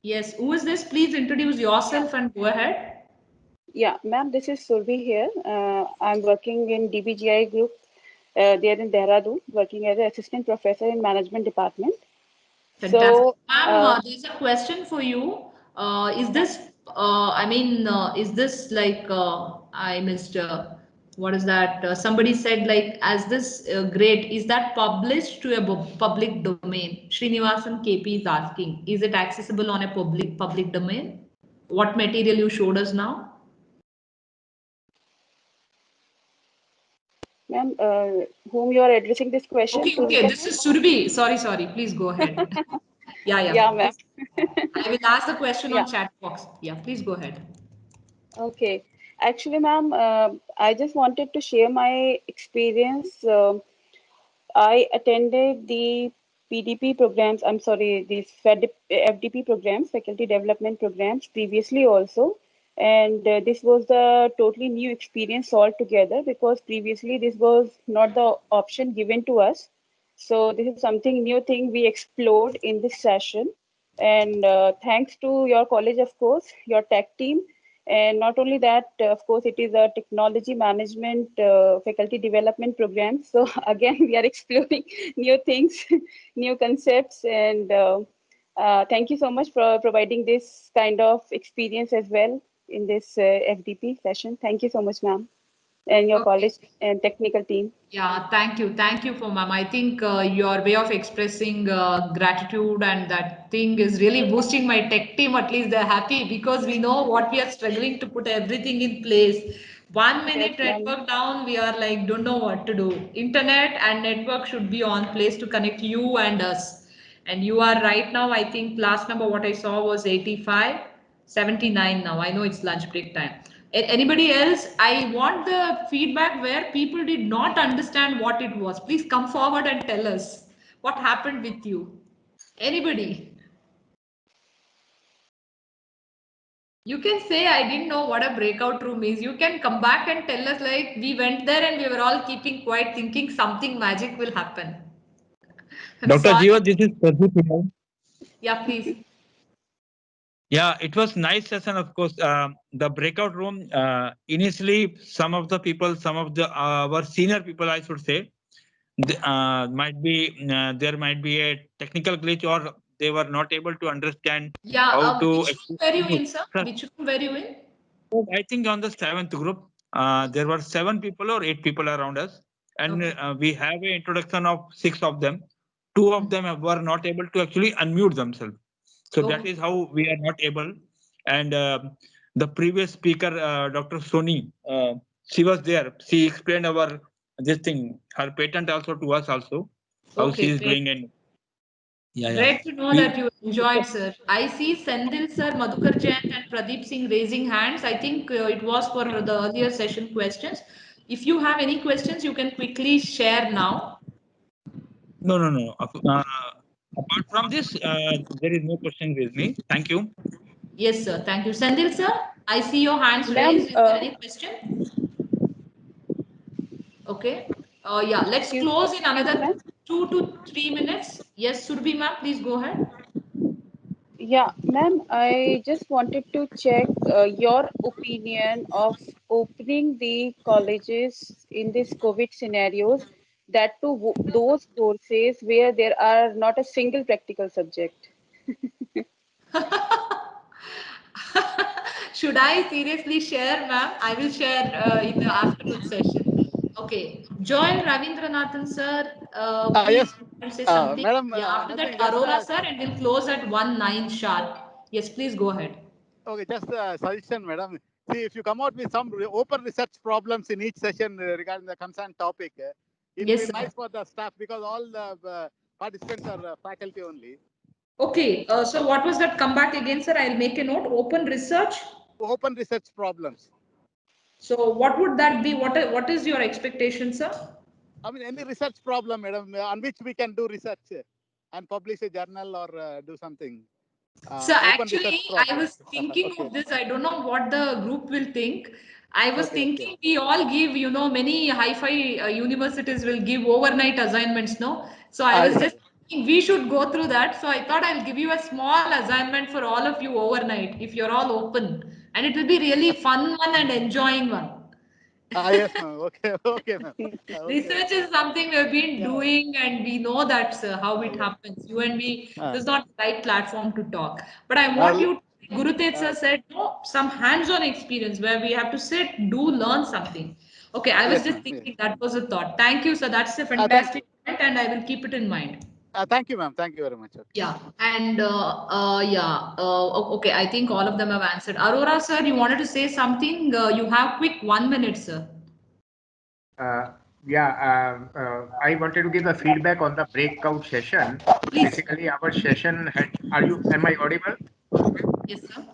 Yes, who is this? Please introduce yeah, yourself and go ahead. yeah, ma'am, this is Survi here. I'm working in DBGI group there in Dehradun, working as an assistant professor in management department. Fantastic. So, Ma'am, there's a question for you. Is this, is this like, I missed, what is that? Somebody said like, as this grade, is that published to a public domain? Srinivasan KP is asking, is it accessible on a public domain? What material you showed us now? ma'am, whom you are addressing this question, Okay, Survika this ma'am? is Surbi. Sorry, please go ahead. Yeah. Yeah, ma'am. I will ask the question Yeah, on chat box. Yeah, please go ahead. okay. Actually, ma'am, I just wanted to share my experience. I attended the PDP programs, I'm sorry, these FDP programs, faculty development programs previously also. And this was the totally new experience altogether because previously this was not the option given to us. So this is something new thing we explored in this session. And thanks to your college, of course, your tech team, And not only that, of course, it is a technology management faculty development program. So again, we are exploring new things, new concepts, and thank you so much for providing this kind of experience as well in this FDP session. Thank you so much, ma'am, and your Okay. college and technical team. Yeah, thank you. Thank you for ma'am. I think your way of expressing gratitude and that thing is really boosting my tech team. At least they're happy because we know what we are struggling to put everything in place. One Yes, minute ma'am. network down, we are like, don't know what to do. Internet and network should be on place to connect you and us. And you are right now, I think last number what I saw was 85, 79 now. I know it's lunch break time. Anybody else? I want the feedback where people did not understand what it was. Please come forward and tell us what happened with you. Anybody? You can say I didn't know what a breakout room is. You can come back and tell us like we went there and we were all keeping quiet thinking something magic will happen. I'm Dr. sorry. Jiva, this is Pradeep here. Yeah, please. Yeah, it was nice session. Of course, the breakout room. Initially, some of the people, some of the our senior people, I should say, might be there might be a technical glitch, or they were not able to understand Yeah, how to. which room were you in, sir? Which room were you in? I think on the seventh group, there were 7 people or 8 people around us, and Okay. we have an introduction of 6 of them. 2 of them were not able to actually unmute themselves. So that Okay. is how we are not able. And the previous speaker, Dr. Soni, she was there. She explained our this thing, her patent also to us also, how she Okay, is great. doing. And yeah, Great to know that we you enjoyed, sir. I see Sendil sir, Madhukar Jain, and Pradeep Singh raising hands. I think it was for the earlier session questions. If you have any questions, you can quickly share now. no. Apart from this, there is no question with me. Thank you. Yes, sir. Thank you. Sendil sir, I see your hands Ma'am, raised. Is there any question? Okay. Yeah, let's close in excuse me, another ma'am. 2 to 3 minutes. Yes, Surabhi ma'am, please go ahead. Yeah, ma'am, I just wanted to check your opinion of opening the colleges in this COVID scenarios, that to those courses where there are not a single practical subject. Should I seriously share, ma'am? I will share in the afternoon session. Okay. Join Ravindranathan, sir. Please Yes, say something. madam, Yeah, after that, nothing, just Arora, sir, and we'll close at 1:09 sharp. Yes, please go ahead. okay, just a suggestion, madam. See, if you come out with some open research problems in each session regarding the concerned topic, it will Yes, be sir. nice for the staff because all the participants are faculty only. Okay. So what was that? Come back again, sir. I'll make a note. Open research. Open research problems. So what would that be? What is your expectation, sir? I mean, any research problem, madam, on which we can do research and publish a journal or do something. So Open research actually, I problems. was thinking Okay. of this. I don't know what the group will think. I was Okay. thinking we all give, many hi-fi universities will give overnight assignments, no? So I was Yeah. just thinking we should go through that. So I thought I'll give you a small assignment for all of you overnight if you're all open. And it will be really fun one and enjoying one. Yes, ma'am. Okay. Okay, ma'am. Research Okay. is something we've been Yeah. doing and we know that's how it Yeah. happens. You and me, Uh, this is not the right platform to talk. But I want uh, you, Guru Tej sir uh, said, no, some hands-on experience where we have to sit, do, learn something. Okay, I was yes, just ma'am. Yeah. thinking that was a thought. Thank you, sir. That's a Thank fantastic you. point and I will keep it in mind. Thank you, ma'am. Thank you very much. Okay. Yeah, and okay, I think all of them have answered. Aurora, sir, you wanted to say something? You have quick 1 minute, sir. Uh, I wanted to give a feedback on the breakout session. Please. Basically, our session had. Am I audible? Yes, sir.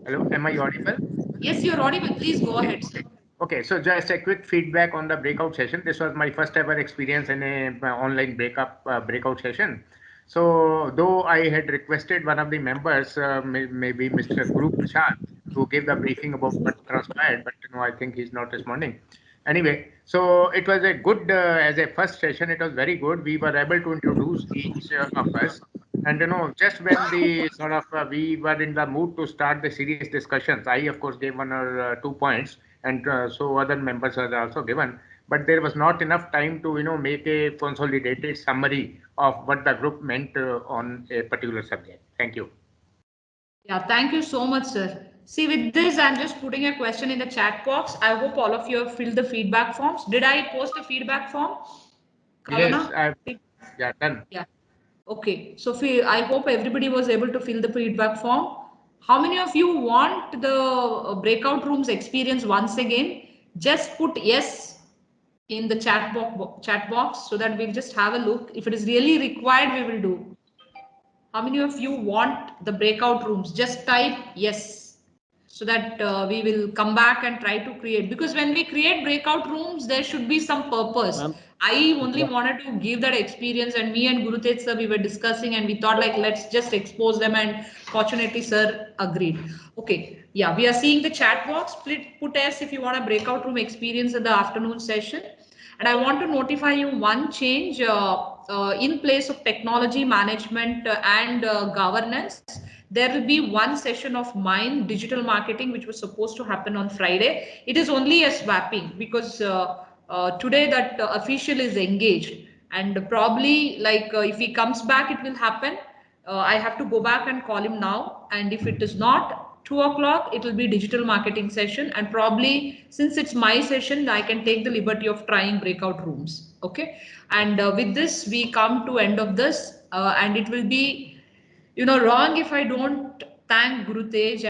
Hello, am I audible? Yes, you're audible. Please go Okay, ahead, sir. okay. Okay, so just a quick feedback on the breakout session. This was my first ever experience in a online breakout session. So though I had requested one of the members, maybe Mr. Guru Prasad, to give the briefing about what transpired, but no, I think he's not responding. Anyway, so it was a good, as a first session, it was very good. We were able to introduce each of us And just when the sort of we were in the mood to start the serious discussions, I of course gave 1 or 2 points, and so other members are also given. But there was not enough time to make a consolidated summary of what the group meant on a particular subject. Thank you. Yeah, thank you so much, sir. See, with this, I'm just putting a question in the chat box. I hope all of you have filled the feedback forms. Did I post the feedback form, Yes, Kavana? yeah, done. Yeah. Okay. So I hope everybody was able to fill the feedback form. How many of you want the breakout rooms experience once again? Just put yes in the chat box so that we'll just have a look. If it is really required, we will do. How many of you want the breakout rooms? Just type yes so that we will come back and try to create. Because when we create breakout rooms, there should be some purpose. I only wanted to give that experience, and me and Gurutej sir, we were discussing and we thought like, let's just expose them, and fortunately sir agreed. Okay, yeah, we are seeing the chat box. Put S if you want a breakout room experience in the afternoon session. And I want to notify you one change in place of technology management and governance. There will be one session of mine, digital marketing, which was supposed to happen on Friday. It is only a swapping because today that official is engaged, and probably like if he comes back, it will happen. I have to go back and call him now. And if it is not 2 o'clock, it will be digital marketing session. And probably since it's my session, I can take the liberty of trying breakout rooms. Okay. And with this, we come to end of this and it will be, wrong if I don't thank Guru Tej